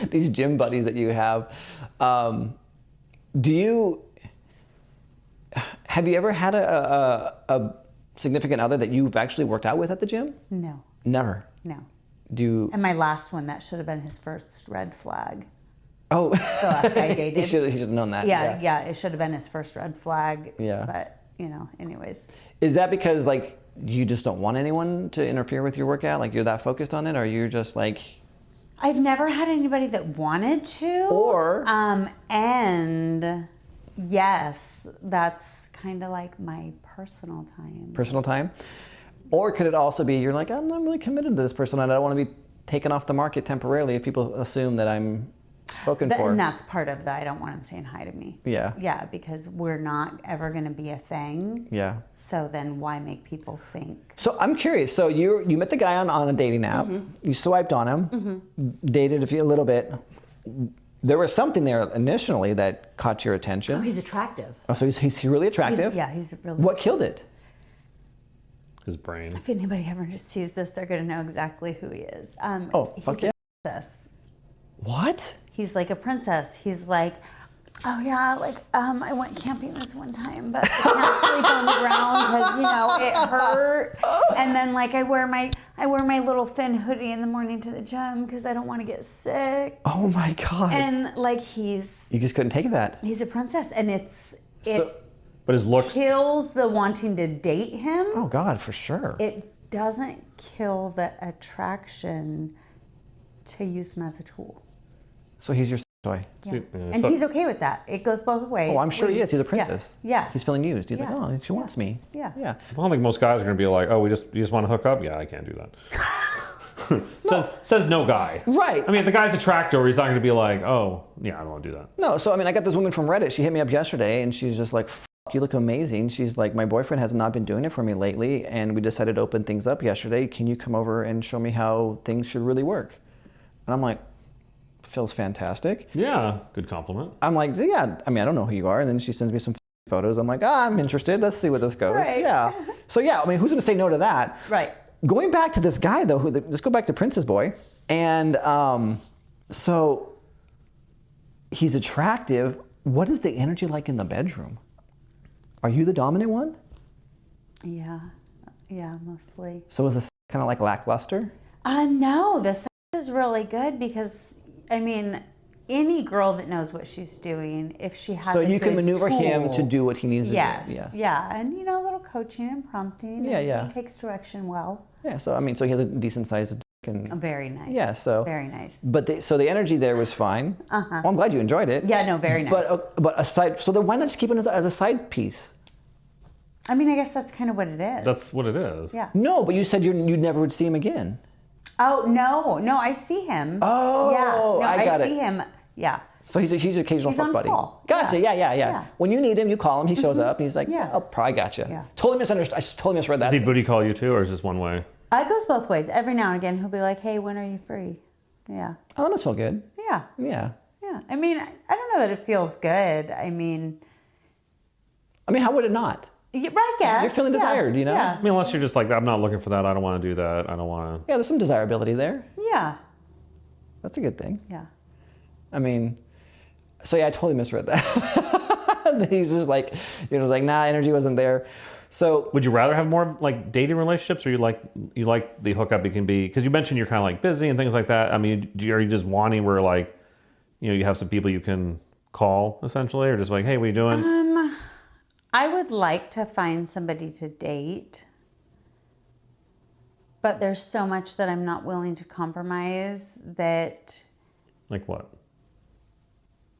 these gym buddies that you have. Have you ever had a significant other that you've actually worked out with at the gym? No. Never. No. Do you? And my last one, that should have been his first red flag. Oh, The last guy I dated. he should have known that. Yeah, it should have been his first red flag. Yeah. But, anyways. Is that because like you just don't want anyone to interfere with your workout? Like you're that focused on it, or you're just like? I've never had anybody that wanted to. Or- and yes, that's kind of like my personal time. Personal time? Or could it also be you're like, I'm not really committed to this person and I don't want to be taken off the market temporarily if people assume that I'm spoken for? And that's part of the I don't want him saying hi to me. Yeah. Yeah, because we're not ever going to be a thing. Yeah. So then why make people think? So I'm curious. So you met the guy on a dating app. You swiped on him, dated a little bit. There was something there initially that caught your attention. Oh, he's attractive. Oh, so he's really attractive? He's really. What killed it? His brain. If anybody ever just sees this, they're going to know exactly who he is. Fuck he's yeah. a princess. What? He's like a princess. He's like, oh yeah, I went camping this one time, but I can't sleep on the ground because it hurt. And then I wear my little thin hoodie in the morning to the gym because I don't want to get sick. Oh my God. And you just couldn't take that. he's a princess, and it But his looks. kills the wanting to date him. Oh God, for sure. It doesn't kill the attraction to use him as a tool. So he's your toy. Yeah. And he's okay with that. It goes both ways. Oh, I'm sure he is. He's a princess. Yeah. He's feeling used. He's Yeah. like, oh, she wants me. Yeah. Yeah. I don't think most guys are going to be like, oh, you just want to hook up? Yeah, I can't do that. says no guy. Right. I mean, if the guy's attractive, he's not going to be like, oh, yeah, I don't want to do that. No, so I mean, I got this woman from Reddit. She hit me up yesterday, and she's just like, you look amazing. She's like, my boyfriend has not been doing it for me lately, and we decided to open things up yesterday. Can you come over and show me how things should really work? And I'm like, feels fantastic. Yeah, good compliment. I'm like, yeah, I mean, I don't know who you are. And then she sends me some photos. I'm like, I'm interested. Let's see where this goes. Right. Yeah. So yeah, I mean, who's going to say no to that? Right. Going back to this guy though, let's go back to Prince's boy. And so he's attractive. What is the energy like in the bedroom? Are you the dominant one? Yeah. Yeah, mostly. So is this kind of like lackluster? No, the sex is really good because, I mean, any girl that knows what she's doing, if she has So a you can good maneuver him to tool- do what he needs Yes, to do. Yes. yeah, and a little coaching and prompting. Yeah, and yeah. He takes direction well. Yeah. So I mean, so he has a decent sized dick and Very nice. yeah. So very nice. But so the energy there was fine. Uh-huh. Well, I'm glad you enjoyed it. Yeah, no, very nice. But aside, so then why not just keep it as a side piece? I mean, I guess that's kind of what it is. That's what it is. Yeah. No, but you said you never would see him again. Oh no, I see him. Oh, yeah, no, I got it. see him. Yeah. So he's an occasional He's fuck on buddy. call. Gotcha. Yeah. When you need him, you call him. He shows up. And he's like, Yeah. oh, probably gotcha. Yeah. Totally misunderstood. I totally misread that. Does he booty call you too, or is this one way? It goes both ways. Every now and again, he'll be like, "Hey, when are you free?" Yeah. Oh, that must feel good. Yeah. Yeah. Yeah. I mean, I don't know that it feels good. I mean, how would it not? right, I guess. You're feeling desired, you know? Yeah. I mean, unless you're just like, I'm not looking for that. I don't want to do that. I don't want to. Yeah, there's some desirability there. Yeah. That's a good thing. Yeah. I mean, so yeah, I totally misread that. He's just like, nah, energy wasn't there. So Would you rather have more like dating relationships, or you like the hookup? It can be because you mentioned you're kind of like busy and things like that. I mean, are you just wanting where like, you have some people you can call essentially, or just like, hey, what are you doing? I would like to find somebody to date, but there's so much that I'm not willing to compromise that, Like what?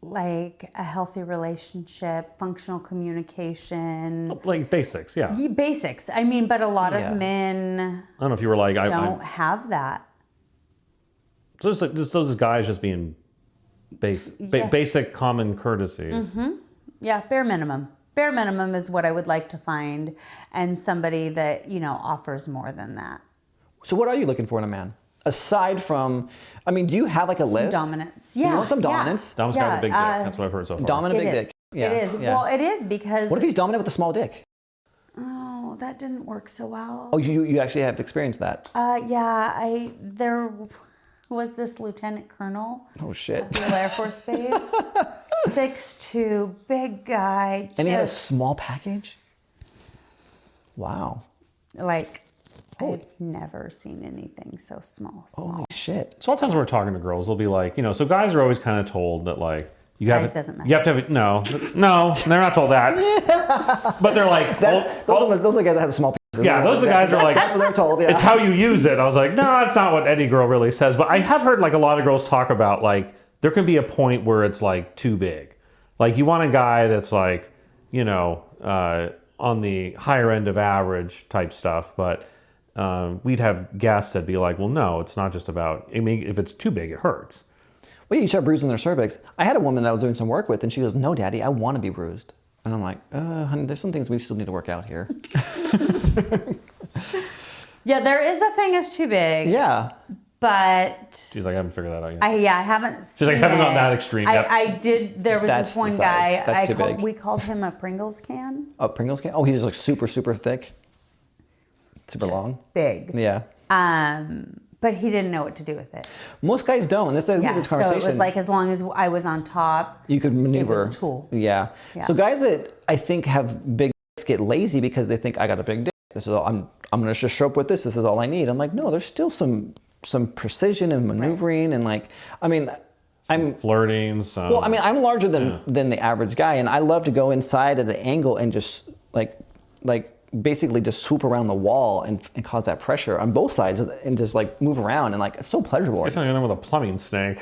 like a healthy relationship, functional communication. Like basics, yeah. Basics. I mean, but a lot Yeah. of men I don't know if you were like, don't have that. So it's like those guys just being Yes. basic common courtesies. Yeah, bare minimum. Bare minimum is what I would like to find, and somebody that, offers more than that. So what are you looking for in a man? Aside from, do you have like a list? Dominance. You Yeah. want some dominance? Dom's got a big dick. That's what I've heard so far. Dominant It big is. dick. Yeah. It is. Yeah. Well, it is because. What if he's dominant with a small dick? Oh, that didn't work so well. Oh, you actually have experienced that. Yeah, there was this lieutenant colonel Oh shit. at the Air Force Base. 6'2", big guy. And he had a just, small package? Wow. like, I've never seen anything so small. Holy shit. So sometimes when we're talking to girls, they'll be like, so guys are always kind of told that like you Size have doesn't matter. you have to have no, they're not told that. But they're like, Those are the guys that have small penises. yeah, those are the guys that are like, That's what they're told, yeah. it's how you use it. I was like, no, that's not what any girl really says. But I have heard like a lot of girls talk about like there can be a point where it's like too big. Like you want a guy that's like, on the higher end of average type stuff. But we'd have guests that'd be like, well, no, it's not just about, if it's too big, it hurts. Well, you start bruising their cervix. I had a woman that I was doing some work with, and she goes, no, Daddy, I want to be bruised. And I'm like, honey, there's some things we still need to work out here. Yeah, there is a thing that's too big. Yeah. But She's like, I haven't figured that out yet. I haven't seen like, haven't it. gone that extreme yet. I did. There was That's this one the guy. size. That's too big. We called him a Pringles can. Oh, Pringles can? Oh, he's just like super, super thick. Super long. Big. Yeah. But he didn't know what to do with it. Most guys don't. This Yeah. this So conversation. it was like as long as I was on top, you could maneuver. It was a tool. Yeah. Yeah. So guys that I think have big dicks get lazy because they think I got a big dick. This is all I'm gonna just show up with this. This is all I need. I'm like, no, there's still some precision and maneuvering and like, I'm flirting. Well, I'm larger than the average guy, and I love to go inside at an angle and just like basically just swoop around the wall and cause that pressure on both sides and just like move around and like it's so pleasurable. You're something with a plumbing snake.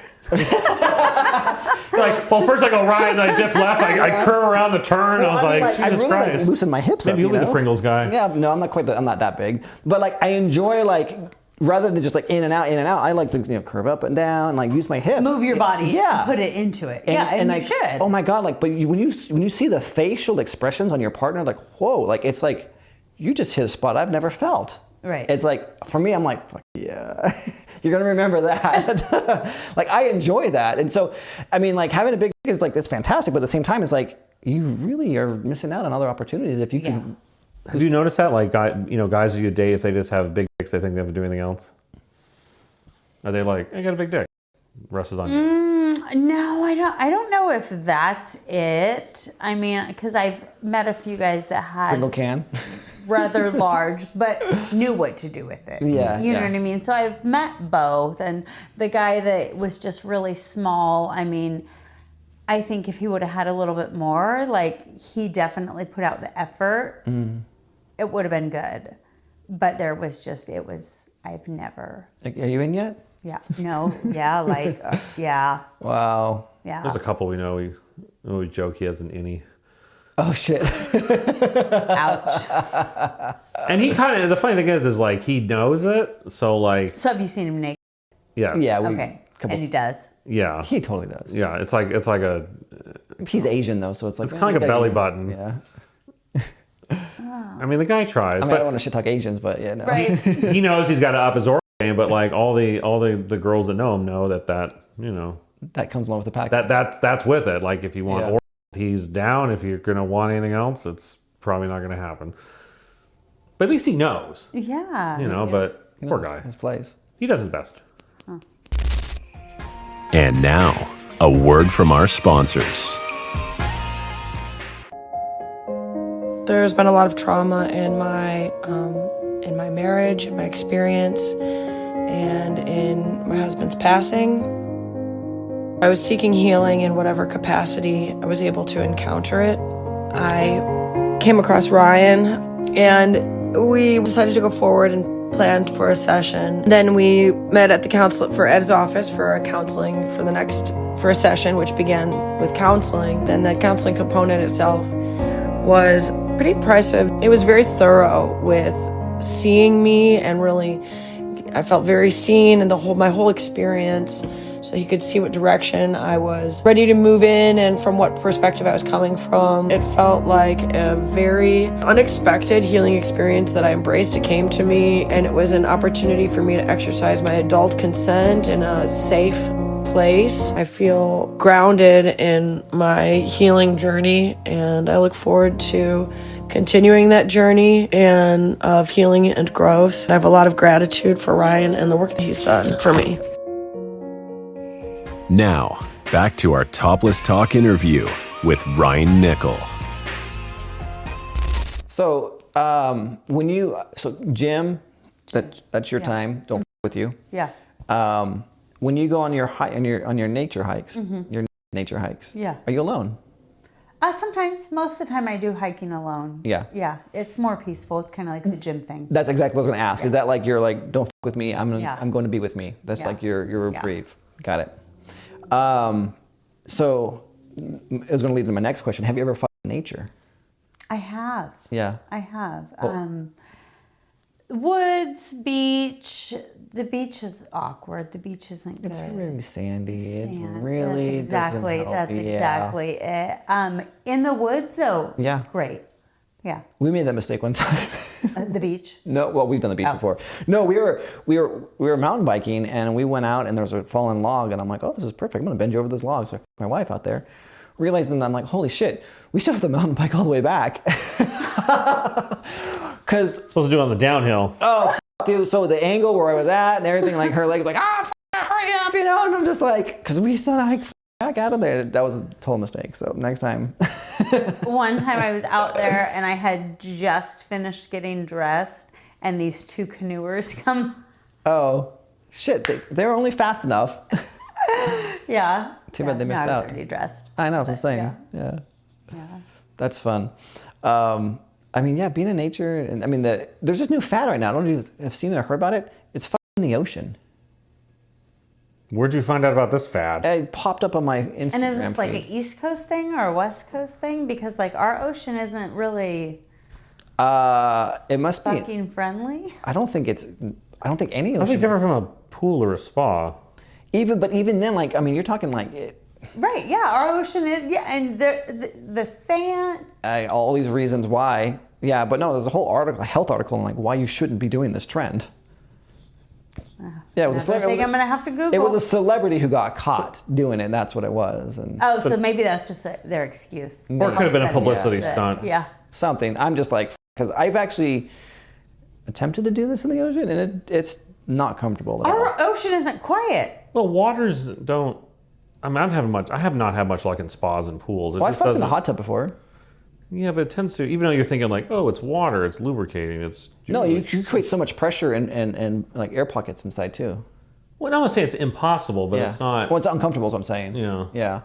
Like, well, first I go right and I dip left. I curve around the turn. Well, I was like, I Jesus really Christ. like loosen my hips up. Maybe you'll be the Pringles guy. Yeah, no, I'm not that big. But like I enjoy like rather than just like in and out, I like to curve up and down and like use my hips. move your body. Yeah. Put it into it. And you like, should. Oh my God! Like, but when you see the facial expressions on your partner, like whoa! Like it's like you just hit a spot I've never felt. Right. It's like for me, I'm like fuck yeah. You're gonna remember that. Like I enjoy that, and so like having a big dick is like that's fantastic, but at the same time, it's like you really are missing out on other opportunities if you can. Have you noticed that, like, guys you date, if they just have big dicks, they think they have to do anything else? Are they like, I got a big dick? Rest is on you. No, I don't know if that's it. I mean, because I've met a few guys that had Single can. rather large, but knew what to do with it. Yeah, You know what I mean? So I've met both, and the guy that was just really small, I mean, I think if he would have had a little bit more, like, he definitely put out the effort, it would have been good. But there was just, I've never. Like, are you in yet? Yeah. No. Yeah. Like. Yeah. Wow. Yeah. There's a couple we know. We joke he has an innie. Oh shit. Ouch. And he kind of, the funny thing is like he knows it. So like. So have you seen him naked? Yeah. Yeah. Okay. And he does. Yeah. He totally does. Yeah. It's like a. He's Asian though, so it's like. It's kind of like a belly button. Yeah. I mean, the guy tries. I mean, I don't want to shit talk Asians, but yeah, no. Right. He knows he's got to up his organ game, but like all the girls that know him know that you know. That comes along with the package. That's with it. Like if you want Yeah. organ, he's down. If you're gonna want anything else, it's probably not gonna happen. But at least he knows. Yeah. You know, but He poor knows guy. his place. He does his best. And now, a word from our sponsors. There's been a lot of trauma in my marriage, in my experience, and in my husband's passing. I was seeking healing in whatever capacity I was able to encounter it. I came across Ryan, and we decided to go forward and planned for a session. Then we met at the counselor for Ed's office for a counseling for a session, which began with counseling. And the counseling component itself was pretty impressive. It was very thorough with seeing me, and really I felt very seen in my whole experience. So he could see what direction I was ready to move in and from what perspective I was coming from. It felt like a very unexpected healing experience that I embraced. It came to me, and it was an opportunity for me to exercise my adult consent in a safe place. I feel grounded in my healing journey, and I look forward to continuing that journey and of healing and growth. I have a lot of gratitude for Ryan and the work that he's done for me. Now, back to our Topless Talk interview with Ryan Nickel. So, gym, that's your time. Don't f- with you. Yeah. When you go on your nature hikes, your nature hikes, Yeah. are you alone? Sometimes, most of the time I do hiking alone. Yeah. Yeah. It's more peaceful. It's kind of like the gym thing. That's exactly what I was going to ask. Is that like you're like, don't f- with me? I'm going to be with me. That's Yeah. like your reprieve. Got it. So, it was going to lead to my next question. Have you ever fought in nature? I have. Yeah. I have. Oh. Woods, beach. The beach is awkward. The beach isn't good. It's really sandy. It Sand. really Exactly. doesn't help. That's exactly it. In the woods, though. Yeah. Great. Yeah. We made that mistake one time. The beach. No, well, we've done the beach before. No, we were mountain biking, and we went out, and there was a fallen log, and I'm like, oh, this is perfect. I'm gonna bend you over this log. So I f- my wife out there, realizing that I'm like, holy shit, we still have the mountain bike all the way back. Cause Supposed to do it on the downhill. oh, f- dude. So the angle where I was at and everything, like her legs, like hurry up, you know. And I'm just like, cause we still hike back out of there. That was a total mistake. So next time. One time I was out there and I had just finished getting dressed, and these two canoers come. Oh, shit. They were only fast enough. Yeah. Too bad they missed I was out. already dressed. I know, that's what I'm saying. Yeah. Yeah. That's fun. I mean, yeah, being in nature, and I mean, there's this new fad right now. I don't know if you have seen it or heard about it. It's in the ocean. Where'd you find out about this fad? It popped up on my Instagram And is this like feed. an East Coast thing or a West Coast thing? Because like our ocean isn't really It must be. fucking friendly. I don't think any ocean. Nothing different from a pool or a spa. But even then, like, I mean, you're talking like Right, yeah, our ocean is, yeah, and the sand. all these reasons why. Yeah, but no, there's a health article on like why you shouldn't be doing this trend. Yeah, it was a I celebrity. think I'm gonna have to Google. It was a celebrity who got caught doing it. That's what it was. And Oh, so maybe that's just their excuse. Or it could have been a That publicity is it. stunt. Yeah. something. I'm just like, because I've actually attempted to do this in the ocean, and not comfortable at all. Our ocean isn't quiet. Well, waters don't. I mean, I have not had much luck in spas and pools. Well, I've fucked in a hot tub before. Yeah, but it tends to, even though you're thinking like, oh, it's water, it's lubricating, it's... No, you create so much pressure and like air pockets inside too. Well, I don't want to say it's impossible, but it's not... Well, it's uncomfortable is what I'm saying. Yeah. Yeah.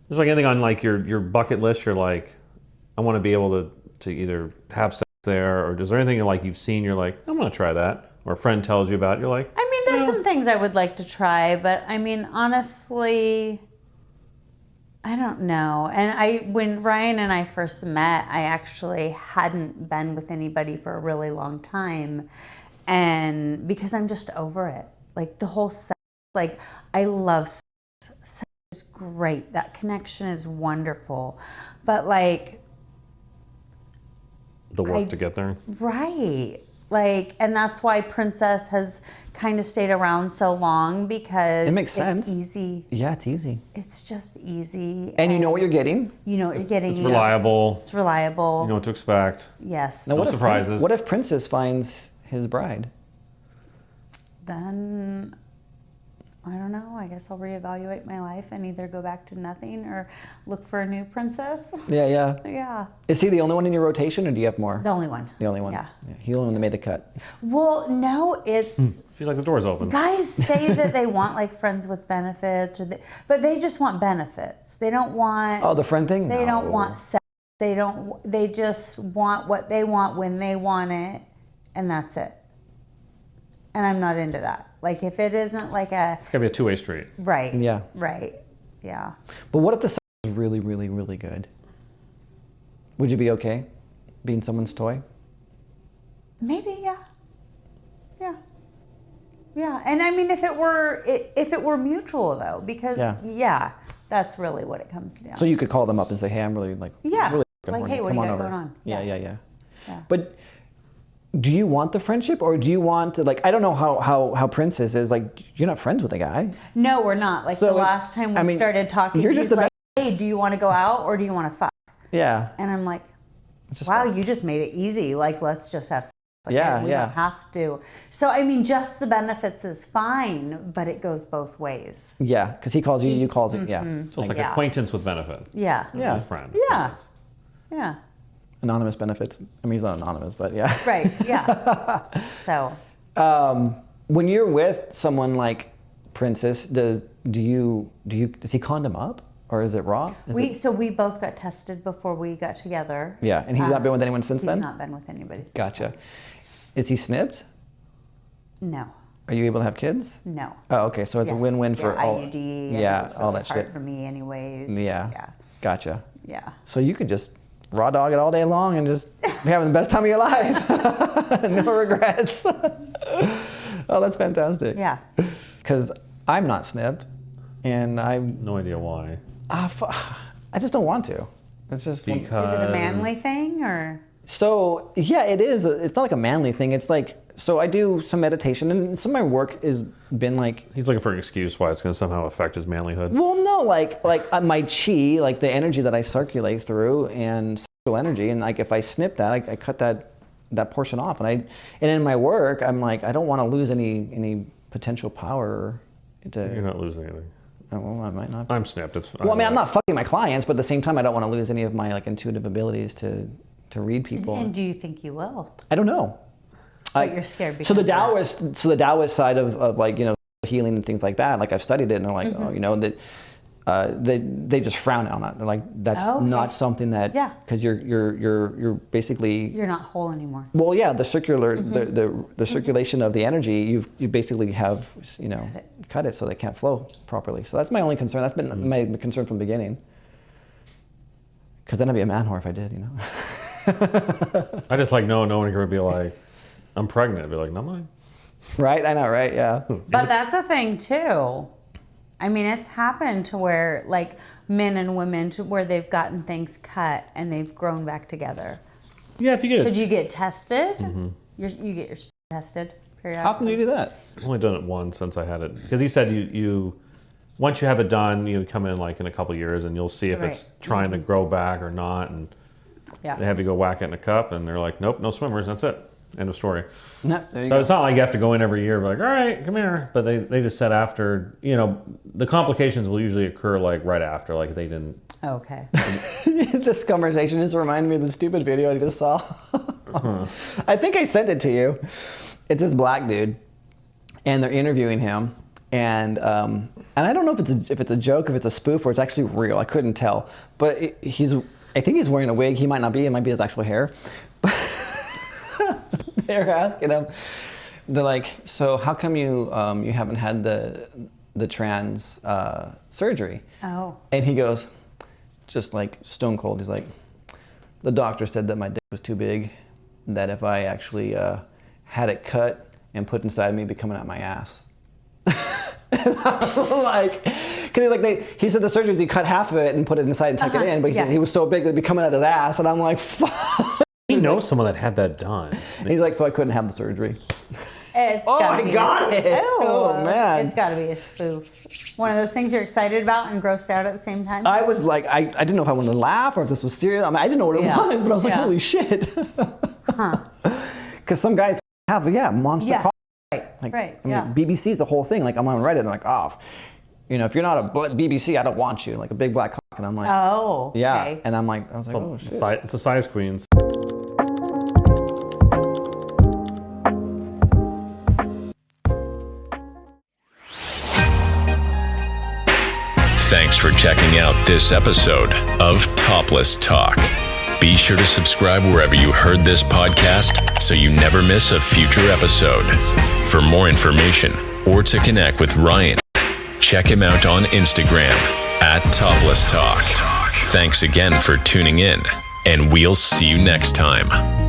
There's like anything on like your bucket list, you're like, I want to be able to either have sex there, or is there anything like you've seen, you're like, I'm going to try that, or a friend tells you about it, you're like... I mean, there's some things I would like to try, but I mean, honestly... I don't know. And when Ryan and I first met, I actually hadn't been with anybody for a really long time. And because I'm just over it. Like the whole sex, like I love sex. Sex is great. That connection is wonderful. But like... The work to get there. Right. Like, and that's why Princess has kind of stayed around so long, because it makes sense. It's easy. Yeah, it's easy. It's just easy. And you know what you're getting. You know what you're getting. It's reliable. It's reliable. You know what to expect. Yes. Now, No surprises. What if Princess finds his bride? Then, I don't know. I guess I'll reevaluate my life and either go back to nothing or look for a new princess. Yeah. Yeah. Is he the only one in your rotation, or do you have more? The only one. The only one. Yeah. He only made the cut. Well, no, it's... She's like, the door's open. Guys say that they want like friends with benefits, but they just want benefits. They don't want... Oh, the friend thing? They don't want sex. They just want what they want when they want it, and that's it. And I'm not into that. Like, if it isn't like It's got to be a two-way street. Right. Yeah. Right. Yeah. But what if the sex is really, really, really good? Would you be okay being someone's toy? Maybe, yeah. Yeah. Yeah. And I mean, if it were mutual though, because that's really what it comes down. So you could call them up and say, hey, I'm really like, really like, hey, what do you got going on? Yeah. But do you want the friendship, or do you want to, like, I don't know how Princess is, like, you're not friends with a guy. No, we're not. Like, the last time we started talking, you're just he's like, hey, do you want to go out or do you want to fuck? Yeah. And I'm like, wow, you just made it easy. Like, let's just have sex. Like, we don't have to. So, I mean, just the benefits is fine, but it goes both ways. Yeah, because he calls you, you calls him. Yeah. So it's like acquaintance with benefit. Yeah. Yeah. Friend. Yeah. Yeah. Anonymous benefits. I mean, he's not anonymous, but yeah. Right, yeah. So. When you're with someone like Princess, does he condom up, or is it raw? So we both got tested before we got together. Yeah, and he's not been with anyone since then? He's not been with anybody. Gotcha. Is he snipped? No. Are you able to have kids? No. Oh, okay. So it's a win-win for all. IUD. Yeah, it was all really that hard shit for me, anyways. Yeah. Gotcha. Yeah. So you could just raw dog it all day long and just be having the best time of your life. No regrets. Oh, that's fantastic. Yeah. Because I'm not snipped, and no idea why. I just don't want to. It's just because is it a manly thing, or? So yeah, it is. It's not like a manly thing. It's like, so I do some meditation, and some of my work has been like. He's looking for an excuse why it's going to somehow affect his manlyhood. Well, no, like my chi, like the energy that I circulate through, and sexual energy, and like if I snip that, I cut that portion off, and in my work, I'm like, I don't want to lose any potential power. You're not losing anything. Oh, well, I might not. I'm snipped. It's fine. Well, I mean, I'm not fucking my clients, but at the same time, I don't want to lose any of my like intuitive abilities to read people. And do you think you will? I don't know. But you're scared because so the Taoist side of like, you know, healing and things like that, like I've studied it, and they're like, oh, you know, that they just frown on it. They're like, that's not something that, because you're basically, you're not whole anymore. Well, yeah, the circular the circulation of the energy, you basically have, you know, cut it so they can't flow properly. So that's my only concern. That's been my concern from the beginning. Because then I'd be a man whore if I did, you know. I just like no one could be like, I'm pregnant. I'd be like, not mine. Right? I know, right? Yeah. But that's a thing too. I mean, it's happened to where like men and women to where they've gotten things cut and they've grown back together. Yeah, if you get it. So do you get tested? Mm-hmm. You get your tested periodically. How often do you do that? I've only done it once since I had it. Because he said you once you have it done, you come in like in a couple years and you'll see if it's trying to grow back or not. And they have you go whack it in a cup and they're like, nope, no swimmers, that's it. End of story. No, there you So go. it's not like you have to go in every year, like, all right, come here. But they just said after, the complications will usually occur like right after, like they didn't. Okay. This conversation just reminded me of the stupid video I just saw. I think I sent it to you. It's this black dude, and they're interviewing him, and I don't know if it's a joke, if it's a spoof, or it's actually real. I couldn't tell, but I think he's wearing a wig. He might not be. It might be his actual hair. They're asking him. They're like, so how come you haven't had the trans surgery? Oh. And he goes, just like stone cold. He's like, the doctor said that my dick was too big, that if I actually had it cut and put inside me, it'd be coming out my ass. And I'm like, because he said the surgery is you cut half of it and put it inside and tuck it in, but he said he was so big that it'd be coming out his ass, and I'm like, fuck. He knows someone that had that done. And he's like, so I couldn't have the surgery. I got it. Oh, man. It's got to be a spoof. One of those things you're excited about and grossed out at the same time. I was like, I didn't know if I wanted to laugh or if this was serious. I mean, I didn't know what it was, but I was like, holy shit. Because some guys have, monster cock. Right. I mean, BBC's the whole thing. Like, I'm on Reddit, and they're like, if you're not a BBC, I don't want you. Like a big black cock. And I'm like, oh, okay. Yeah. And I was like, oh, shit. It's a size queens. Thanks for checking out this episode of Topless Talk. Be sure to subscribe wherever you heard this podcast so you never miss a future episode. For more information or to connect with Ryan, check him out on Instagram @ToplessTalk. Thanks again for tuning in, and we'll see you next time.